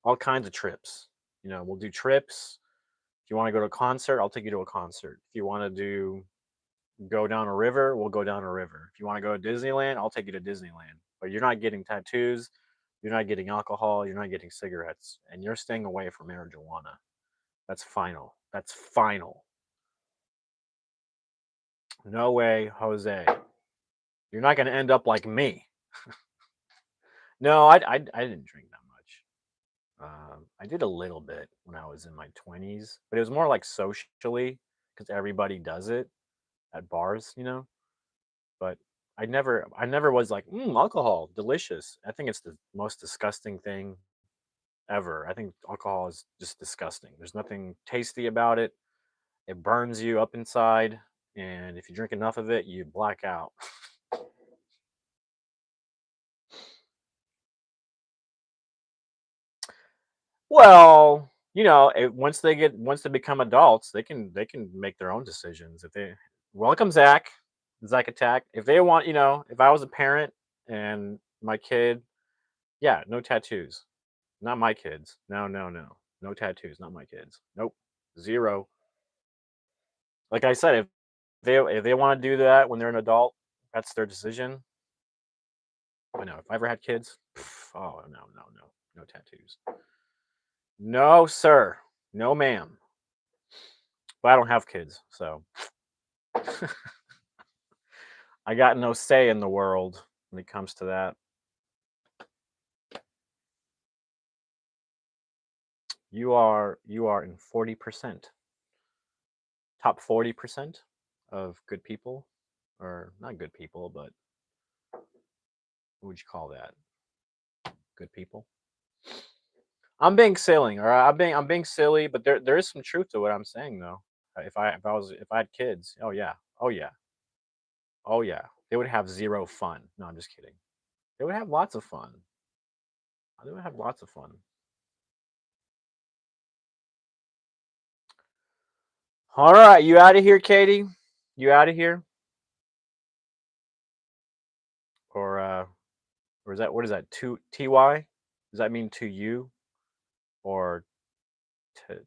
all kinds of trips. We'll do trips. If you want to go to a concert, I'll take you to a concert. If you want to go down a river, we'll go down a river. If you want to go to Disneyland, I'll take you to Disneyland. But you're not getting tattoos, you're not getting alcohol, you're not getting cigarettes, and you're staying away from marijuana. That's final. That's final. No way, Jose. You're not going to end up like me. No, I didn't drink that much. I did a little bit when I was in my 20s, but it was more like socially because everybody does it at bars. But I never was like, alcohol, delicious. I think it's the most disgusting thing ever. I think alcohol is just disgusting. There's nothing tasty about it. It burns you up inside. and if you drink enough of it, you black out. Well, once they become adults, they can make their own decisions. If they welcome Zach attack. If they want, if I was a parent and my kid, yeah, no tattoos. Not my kids. No, no, no. No tattoos, not my kids. Nope. Zero. Like I said, if they want to do that when they're an adult, that's their decision. I know. If I ever had kids, oh no, no, no. No tattoos. No, sir. No, ma'am. But I don't have kids, so I got no say in the world when it comes to that. You are in 40%, top 40% of good people, or not good people, but what would you call that? Good people. I'm being silly, all right. I'm being silly, but there is some truth to what I'm saying though. If I had kids, oh yeah, oh yeah, oh yeah, they would have zero fun. No, I'm just kidding. They would have lots of fun. They would have lots of fun. All right, you out of here, Katie? You out of here? Or is that, what is that? To ty? Does that mean to you, or to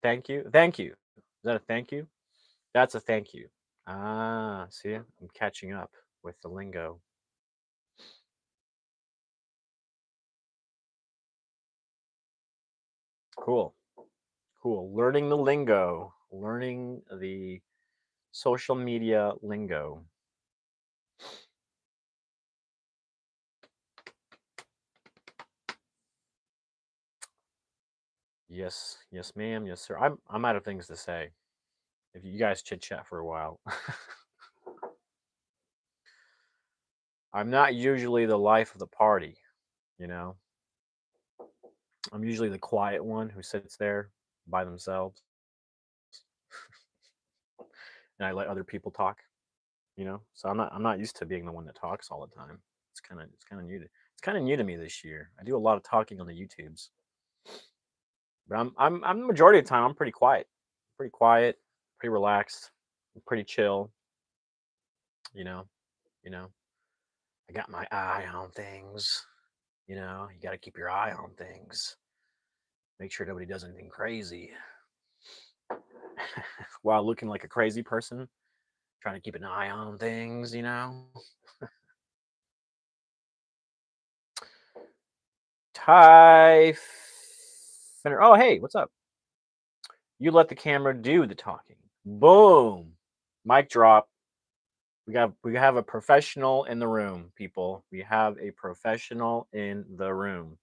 thank you? Thank you. Is that a thank you? That's a thank you. Ah, see, I'm catching up with the lingo. Cool, cool. Learning the lingo, learning the social media lingo. Yes, yes, ma'am. Yes, sir. I'm out of things to say. If you guys chit chat for a while, I'm not usually the life of the party. You know, I'm usually the quiet one who sits there by themselves, and I let other people talk. So I'm not used to being the one that talks all the time. It's kind of new to me this year. I do a lot of talking on the YouTubes, but I'm the majority of the time I'm pretty quiet, pretty relaxed, pretty chill. You know, you know. I got my eye on things. You got to keep your eye on things. Make sure nobody does anything crazy while looking like a crazy person. Trying to keep an eye on things. Ty Finner. Oh, hey, what's up? You let the camera do the talking. Boom. Mic drop. We have a professional in the room, people. We have a professional in the room.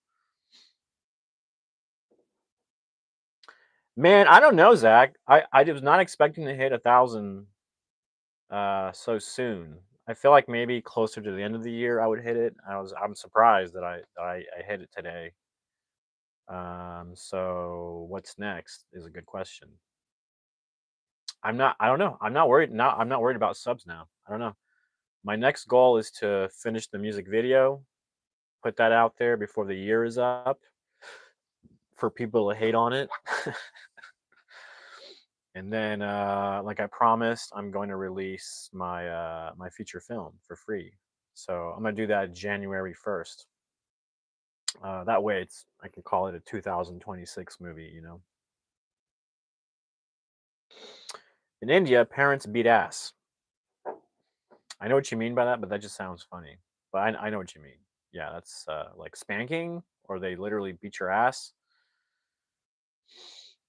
Man, I don't know, Zach. I was not expecting to hit 1,000 so soon. I feel like maybe closer to the end of the year I would hit it. I'm surprised that I hit it today. So what's next is a good question. I don't know. I'm not worried about subs now. I don't know. My next goal is to finish the music video, put that out there before the year is up for people to hate on it. And then, like I promised, I'm going to release my feature film for free. So I'm gonna do that January 1st. That way, I can call it a 2026 movie. In India, parents beat ass. I know what you mean by that, but that just sounds funny. But I know what you mean. Yeah, that's like spanking, or they literally beat your ass.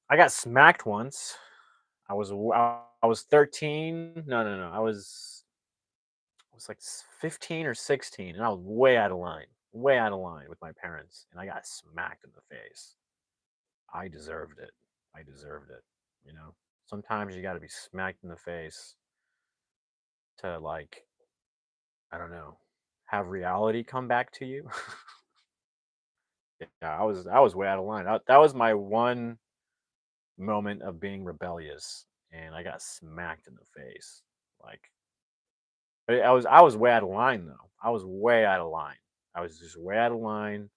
I got smacked once. I was 13. No, no, no. I was like 15 or 16, and I was way out of line with my parents, and I got smacked in the face. I deserved it. I deserved it. You know, sometimes you got to be smacked in the face to, like, I don't know, have reality come back to you. Yeah, I was way out of line. That was my one moment of being rebellious, and I got smacked in the face. Like I was way out of line though. I was way out of line. I was just way out of line,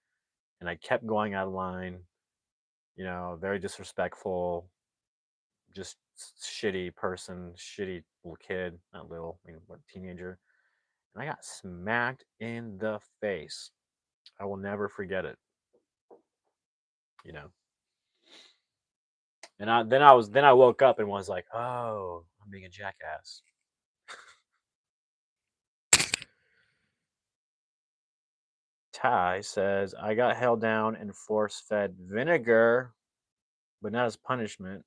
and I kept going out of line. Very disrespectful, just shitty person, shitty little kid, not little, what, teenager. And I got smacked in the face. I will never forget it. You know. And then I woke up and was like, oh, I'm being a jackass. Ty says, I got held down and force fed vinegar, but not as punishment.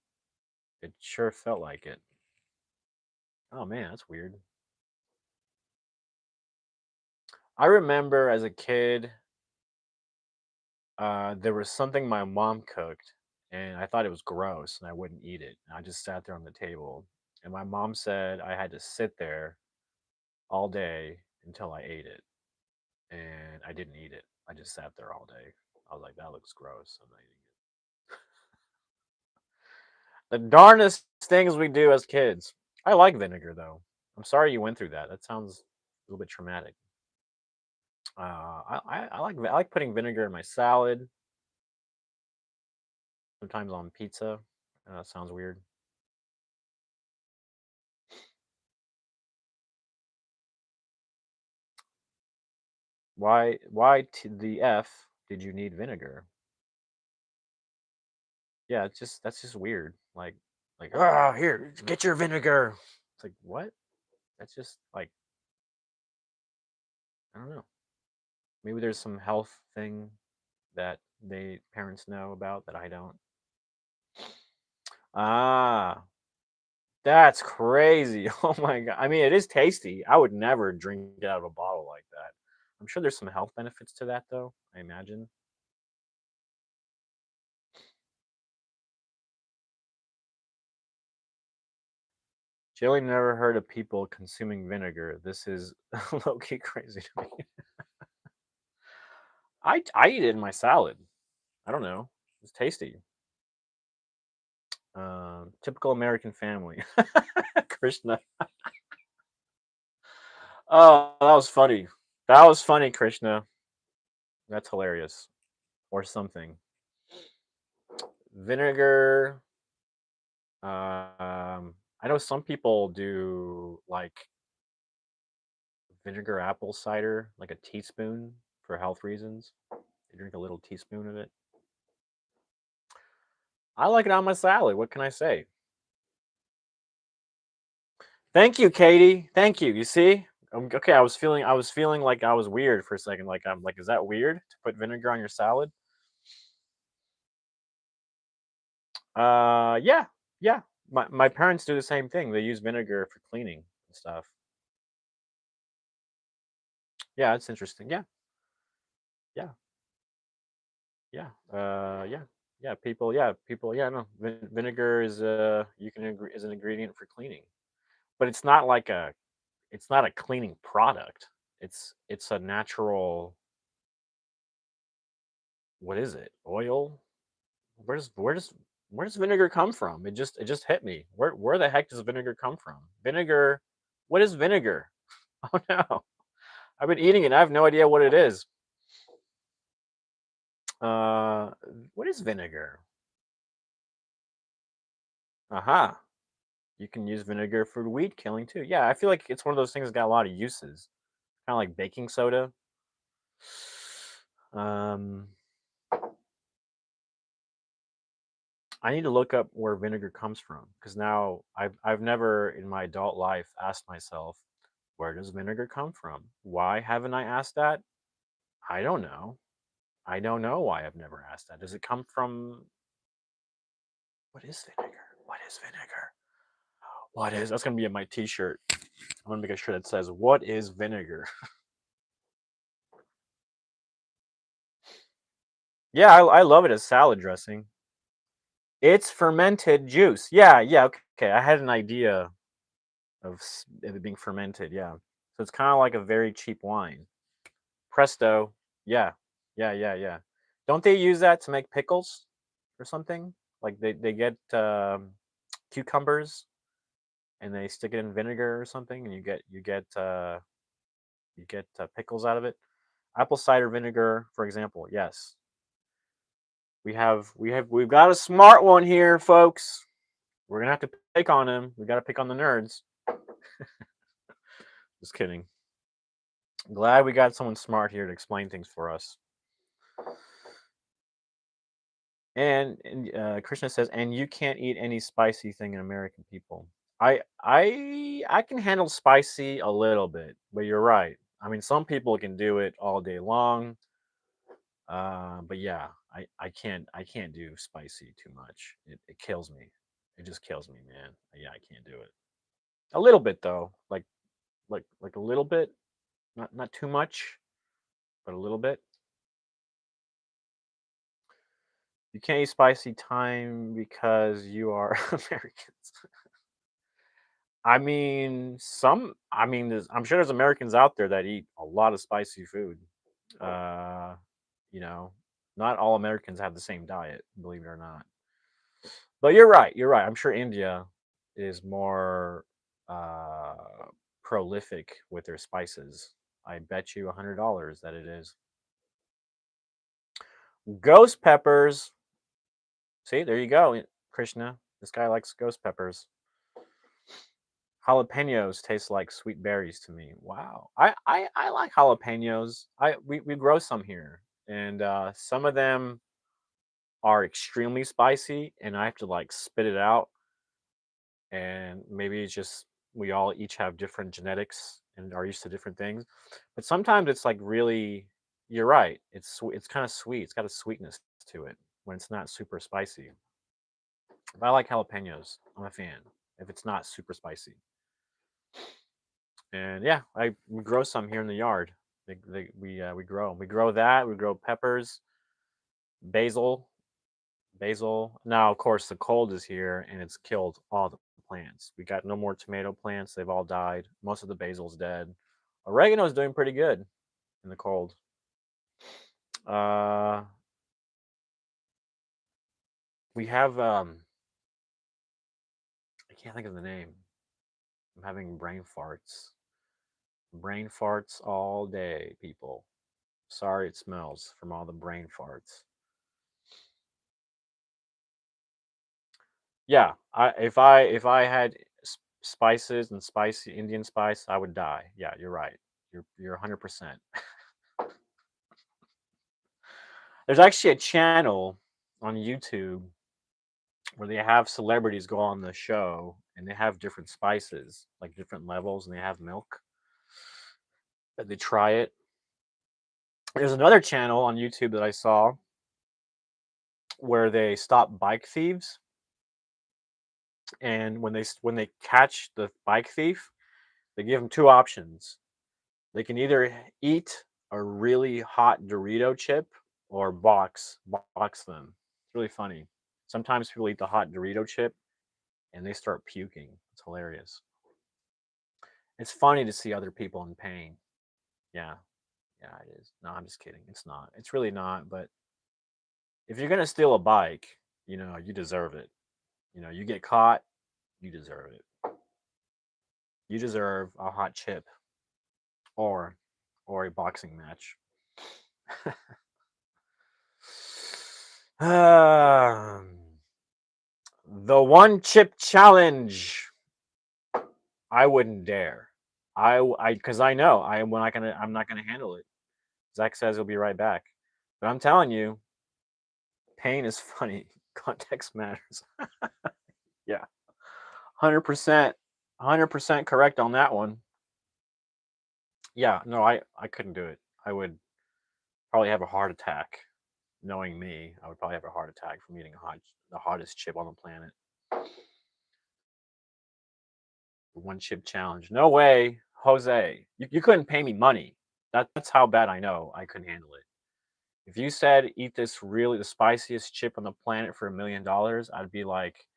It sure felt like it. Oh man, that's weird. I remember as a kid, there was something my mom cooked, and I thought it was gross, and I wouldn't eat it. I just sat there on the table, and my mom said I had to sit there all day until I ate it, and I didn't eat it. I just sat there all day. I was like, that looks gross. I'm not eating it. The darnest things we do as kids. I like vinegar though. I'm sorry you went through that. That sounds a little bit traumatic. I like putting vinegar in my salad. Sometimes on pizza. Sounds weird. Why the f did you need vinegar? Yeah, that's just weird. Like, oh, here, get your vinegar. It's like, what? That's just like, I don't know. Maybe there's some health thing that they parents know about that I don't. Ah, that's crazy. Oh my god. I mean, it is tasty. I would never drink it out of a bottle like that. I'm sure there's some health benefits to that though, I imagine. Jillian never heard of people consuming vinegar. This is low key crazy to me. I eat it in my salad. I don't know. It's tasty. Typical American family. Krishna. Oh, that was funny. That was funny, Krishna. That's hilarious. Or something. Vinegar. I know some people do like vinegar apple cider, like a teaspoon for health reasons. They drink a little teaspoon of it. I like it on my salad. What can I say? Thank you, Katie. Thank you. You see? Okay, I was feeling like I was weird for a second. Like I'm like, is that weird to put vinegar on your salad? Yeah, yeah. My parents do the same thing. They use vinegar for cleaning and stuff. Yeah, it's interesting. Yeah, yeah, yeah. Yeah. People. Yeah, no. Vinegar is is an ingredient for cleaning, but it's not a cleaning product. It's a natural. What is it? Oil? Where does where does where does vinegar come from? It just hit me. Where the heck does vinegar come from? Vinegar. What is vinegar? Oh no. I've been eating it. I have no idea what it is. Uh, what is vinegar? Aha. You can use vinegar for weed killing too. Yeah, I feel like it's one of those things that got a lot of uses. Kind of like baking soda. Um, I need to look up where vinegar comes from because now I've never in my adult life asked myself, where does vinegar come from? Why haven't I asked that? I don't know. I don't know why I've never asked that. Does it come from what is vinegar? What is vinegar? What is that's gonna be in my t-shirt. I'm gonna make a shirt that says, what is vinegar? Yeah, I love it as salad dressing. It's fermented juice. Yeah, yeah, okay. I had an idea of it being fermented, yeah. So it's kind of like a very cheap wine. Presto. Yeah. Yeah, yeah, yeah. Don't they use that to make pickles or something? Like they get cucumbers. and they stick it in vinegar or something, and you get pickles out of it. Apple cider vinegar, for example. Yes, we've got a smart one here, folks. We're gonna have to pick on him. We got to pick on the nerds. Just kidding. Glad we got someone smart here to explain things for us. And Krishna says, and you can't eat any spicy thing in American people. I can handle spicy a little bit, but you're right. I mean, some people can do it all day long. But yeah, I can't do spicy too much. It kills me. It just kills me, man. Yeah, I can't do it. A little bit though, like a little bit, not too much, but a little bit. You can't eat spicy time because you are Americans. I mean, I'm sure there's Americans out there that eat a lot of spicy food. Uh, you know, not all Americans have the same diet, believe it or not. But you're right. You're right. I'm sure India is more uh, prolific with their spices. I bet you $100 that it is. Ghost peppers. See, there you go, Krishna. This guy likes ghost peppers. Jalapenos taste like sweet berries to me. Wow. I like jalapenos. We grow some here. And some of them are extremely spicy and I have to like spit it out. And maybe it's just we all each have different genetics and are used to different things. But sometimes it's like really, you're right. It's kind of sweet. It's got a sweetness to it when it's not super spicy. But I like jalapenos. I'm a fan. If it's not super spicy. And yeah, I we grow some here in the yard. We grow that. We grow peppers, basil, basil. Now, of course, the cold is here and it's killed all the plants. We got no more tomato plants. They've all died. Most of the basil's dead. Oregano is doing pretty good in the cold. Uh, we have I can't think of the name. I'm having brain farts. Brain farts all day, people. Sorry, it smells from all the brain farts. Yeah, if I had spices and spicy Indian spice, I would die. Yeah, you're right. You're 100%. There's actually a channel on YouTube where they have celebrities go on the show and they have different spices, like different levels, and they have milk. And they try it. There's another channel on YouTube that I saw where they stop bike thieves, and when they catch the bike thief, they give them two options. They can either eat a really hot Dorito chip or box them. It's really funny. Sometimes people eat the hot Dorito chip and they start puking. It's hilarious. It's funny to see other people in pain. Yeah, yeah, it is. No, I'm just kidding. It's not. It's really not. But if you're gonna steal a bike, you deserve it. You get caught, you deserve it. You deserve a hot chip or a boxing match. The one chip challenge. I wouldn't dare. Because I know I'm not gonna handle it. Zach says he'll be right back, but I'm telling you, pain is funny. Context matters. Yeah, 100%, 100% correct on that one. Yeah, no, I couldn't do it. I would probably have a heart attack. Knowing me, I would probably have a heart attack from eating the hottest chip on the planet. The one chip challenge. No way, Jose. You couldn't pay me money. That's how bad I know I couldn't handle it. If you said eat this really the spiciest chip on the planet for $1 million, I'd be like,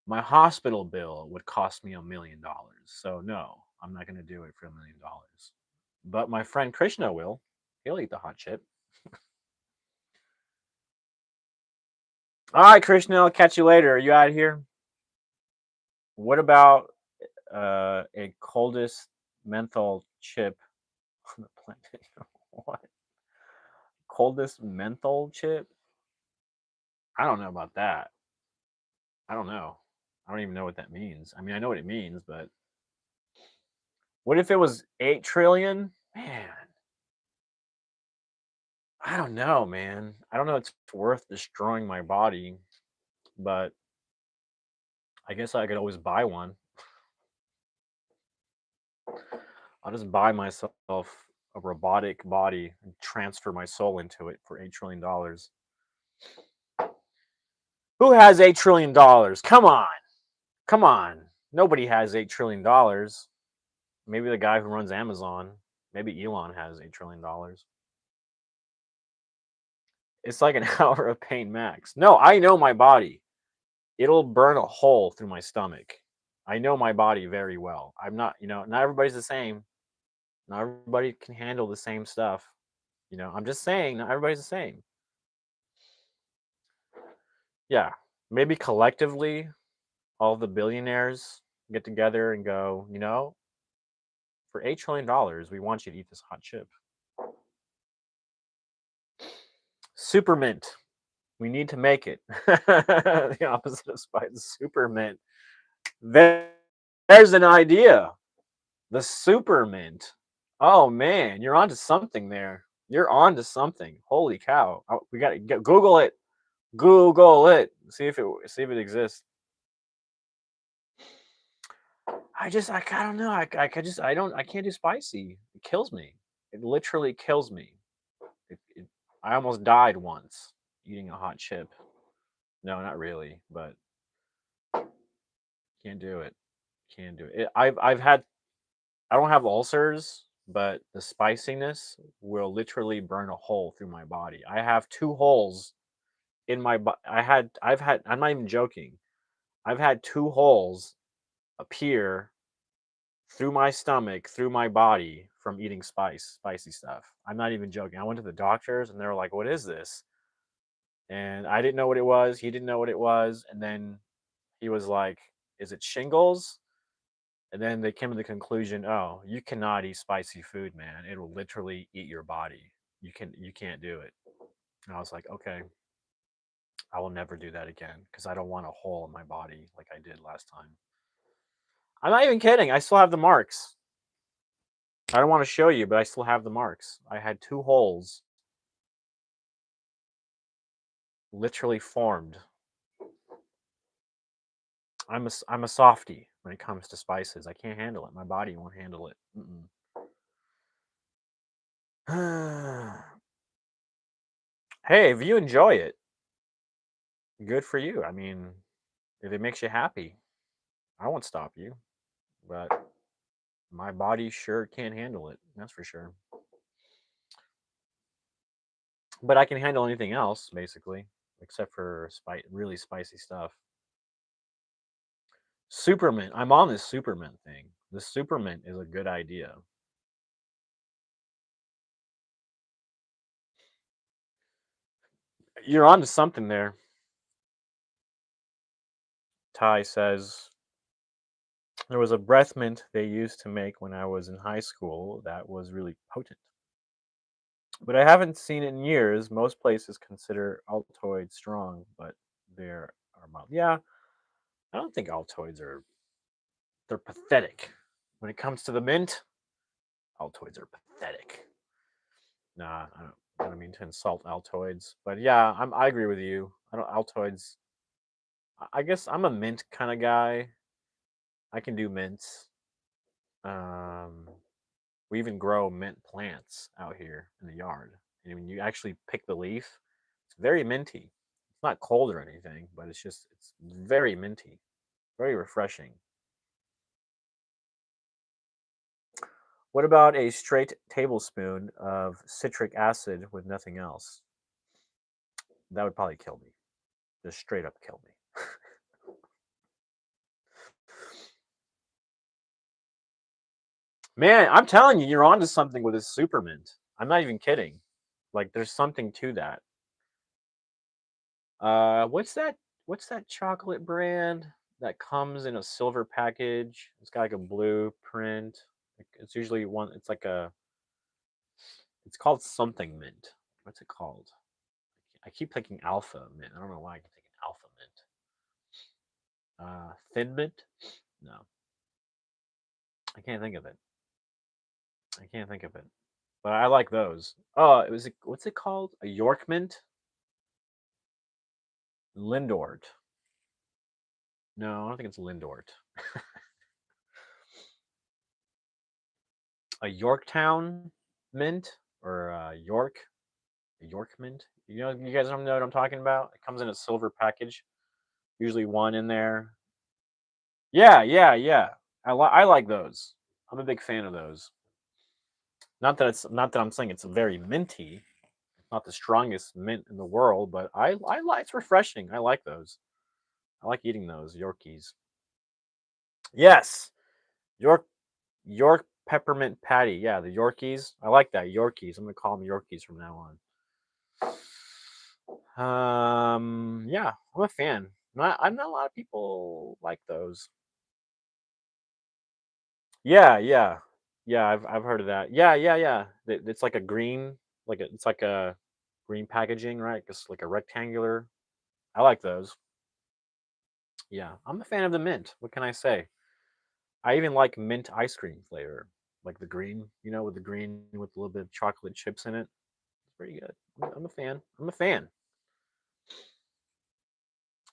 my hospital bill would cost me $1 million. So no, I'm not gonna do it for $1 million. But my friend Krishna will. He'll eat the hot chip. All right, Krishna, I'll catch you later. Are you out of here? What about a coldest menthol chip on the planet. What? Coldest menthol chip? I don't know about that. I don't know. I don't even know what that means. I mean, I know what it means, but what if it was 8 trillion? Man, I don't know, man. I don't know if it's worth destroying my body, but I guess I could always buy one. I'll just buy myself a robotic body and transfer my soul into it for $8 trillion. Who has $8 trillion? Come on. Come on. Nobody has $8 trillion. Maybe the guy who runs Amazon. Maybe Elon has $8 trillion. It's like an hour of pain max. No, I know my body. It'll burn a hole through my stomach. I know my body very well. I'm not, not everybody's the same. Not everybody can handle the same stuff. I'm just saying, not everybody's the same. Yeah, maybe collectively, all the billionaires get together and go, for $8 trillion, we want you to eat this hot chip. Super mint. We need to make it. The opposite of spice. Super mint. There's an idea. The super mint. Oh man, you're onto something there. You're onto something. Holy cow! We got to Google it. Google it. See if it exists. I don't know. I can't do spicy. It kills me. It literally kills me. It I almost died once eating a hot chip. No, not really, but can't do it. Can't do it. I've had. I don't have ulcers, but the spiciness will literally burn a hole through my body. I have two holes in my I've had I'm not even joking. I've had two holes appear through my stomach, through my body from eating spicy stuff. I'm not even joking. I went to the doctors and they were like, "What is this?" And I didn't know what it was. He didn't know what it was, and then he was like, "Is it shingles?" And then they came to the conclusion, "Oh, you cannot eat spicy food, man. It will literally eat your body. You can't do it." And I was like, "Okay, I will never do that again because I don't want a hole in my body like I did last time." I'm not even kidding. I still have the marks. I don't want to show you, but I still have the marks. I had two holes literally formed. I'm a softie when it comes to spices. I can't handle it. My body won't handle it. Hey, if you enjoy it, good for you. I mean, if it makes you happy, I won't stop you. But my body sure can't handle it. That's for sure. But I can handle anything else, basically, except for really spicy stuff. Supermint. I'm on this supermint thing. The supermint is a good idea. You're on to something there. Ty says there was a breath mint they used to make when I was in high school that was really potent. But I haven't seen it in years. Most places consider Altoids strong, but there are mild. Yeah, I don't think Altoids are. They're pathetic. When it comes to the mint, Altoids are pathetic. Nah, I don't mean to insult Altoids, but yeah, I agree with you. I don't Altoids. I guess I'm a mint kind of guy. I can do mints. Um, we even grow mint plants out here in the yard. And when you actually pick the leaf, it's very minty. It's not cold or anything, but it's very minty, very refreshing. What about a straight tablespoon of citric acid with nothing else? That would probably kill me. Just straight up kill me. Man, I'm telling you, you're onto something with this super mint. I'm not even kidding. Like, there's something to that. What's that? What's that chocolate brand? that comes in a silver package. It's got like a blue print. It's usually one. It's like a. It's called something mint. What's it called? I keep thinking alpha mint. I don't know why I keep thinking alpha mint. Thin mint? No, I can't think of it. I can't think of it. But I like those. Oh, it was what's it called? A York mint? Lindort. No, I don't think it's Lindort. A Yorktown mint or York, a York mint. You know, you guys don't know what I'm talking about. It comes in a silver package. Usually one in there. Yeah, yeah, yeah. I like those. I'm a big fan of those. Not that I'm saying it's very minty. It's not the strongest mint in the world, but I like it's refreshing. I like those. I like eating those Yorkies. Yes, York York peppermint patty. Yeah, the Yorkies. I like that Yorkies. I'm gonna call them Yorkies from now on. Yeah, I'm a fan. Not a lot of people like those. Yeah, yeah, yeah. I've heard of that. Yeah, yeah, yeah. It's like a green, it's like a green packaging, right? It's like a rectangular. I like those. Yeah, I'm a fan of the mint. What can I say? I even like mint ice cream flavor, like the green, with the green with a little bit of chocolate chips in it. It's pretty good. I'm a fan. I'm a fan.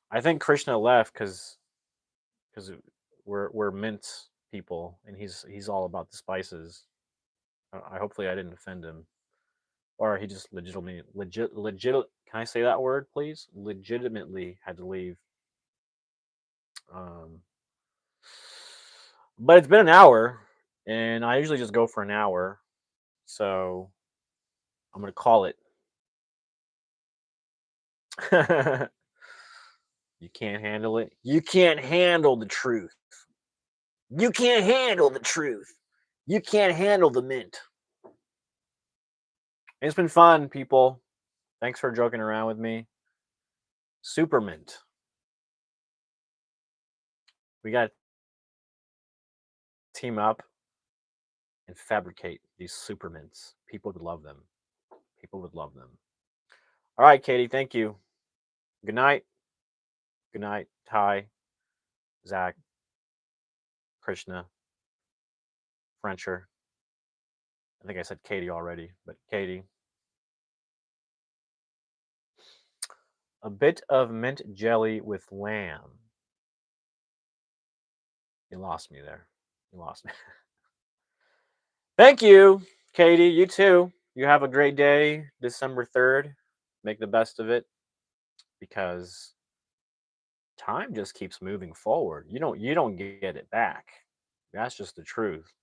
I think Krishna left because we're mint people, and he's all about the spices. I hopefully I didn't offend him, or he just legit. Can I say that word, please? Legitimately had to leave. Um, but it's been an hour, and I usually just go for an hour, so I'm gonna call it. You can't handle it. You can't handle the truth. You can't handle the truth. You can't handle the mint. It's been fun, people. Thanks for joking around with me. Super mint. We got to team up and fabricate these super mints. People would love them. People would love them. All right, Katie. Thank you. Good night. Good night, Ty, Zach, Krishna, Frencher. I think I said Katie already, but Katie. A bit of mint jelly with lamb. You lost me there. You lost me. Thank you, Katie. You too. You have a great day, December 3rd. Make the best of it because time just keeps moving forward. You don't get it back. That's just the truth.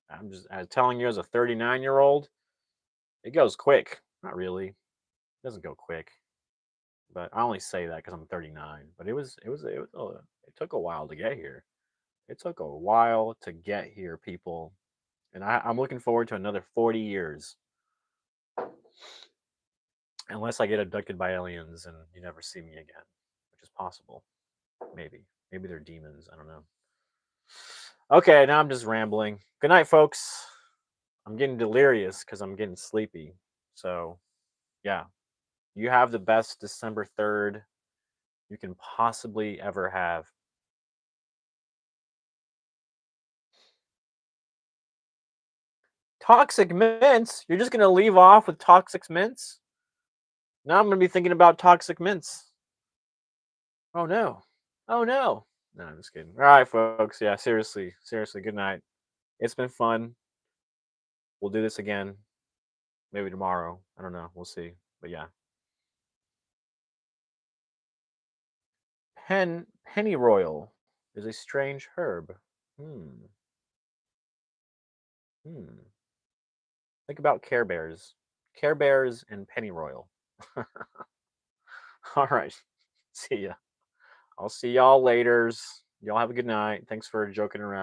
I'm just telling you as a 39-year-old, it goes quick. Not really. It doesn't go quick. But I only say that because I'm 39. But it took a while to get here. It took a while to get here, people. And I'm looking forward to another 40 years. Unless I get abducted by aliens and you never see me again, which is possible. Maybe. Maybe they're demons. I don't know. Okay, now I'm just rambling. Good night, folks. I'm getting delirious because I'm getting sleepy. So, yeah, you have the best December 3rd you can possibly ever have. Toxic mints? You're just going to leave off with toxic mints? Now I'm going to be thinking about toxic mints. Oh, no. Oh, no. No, I'm just kidding. All right, folks. Yeah, seriously. Seriously, good night. It's been fun. We'll do this again. Maybe tomorrow. I don't know. We'll see. But yeah. Pennyroyal is a strange herb. Hmm. Hmm. Think about Care Bears. Care Bears and pennyroyal. All right. See ya. I'll see y'all laters. Y'all have a good night. Thanks for joking around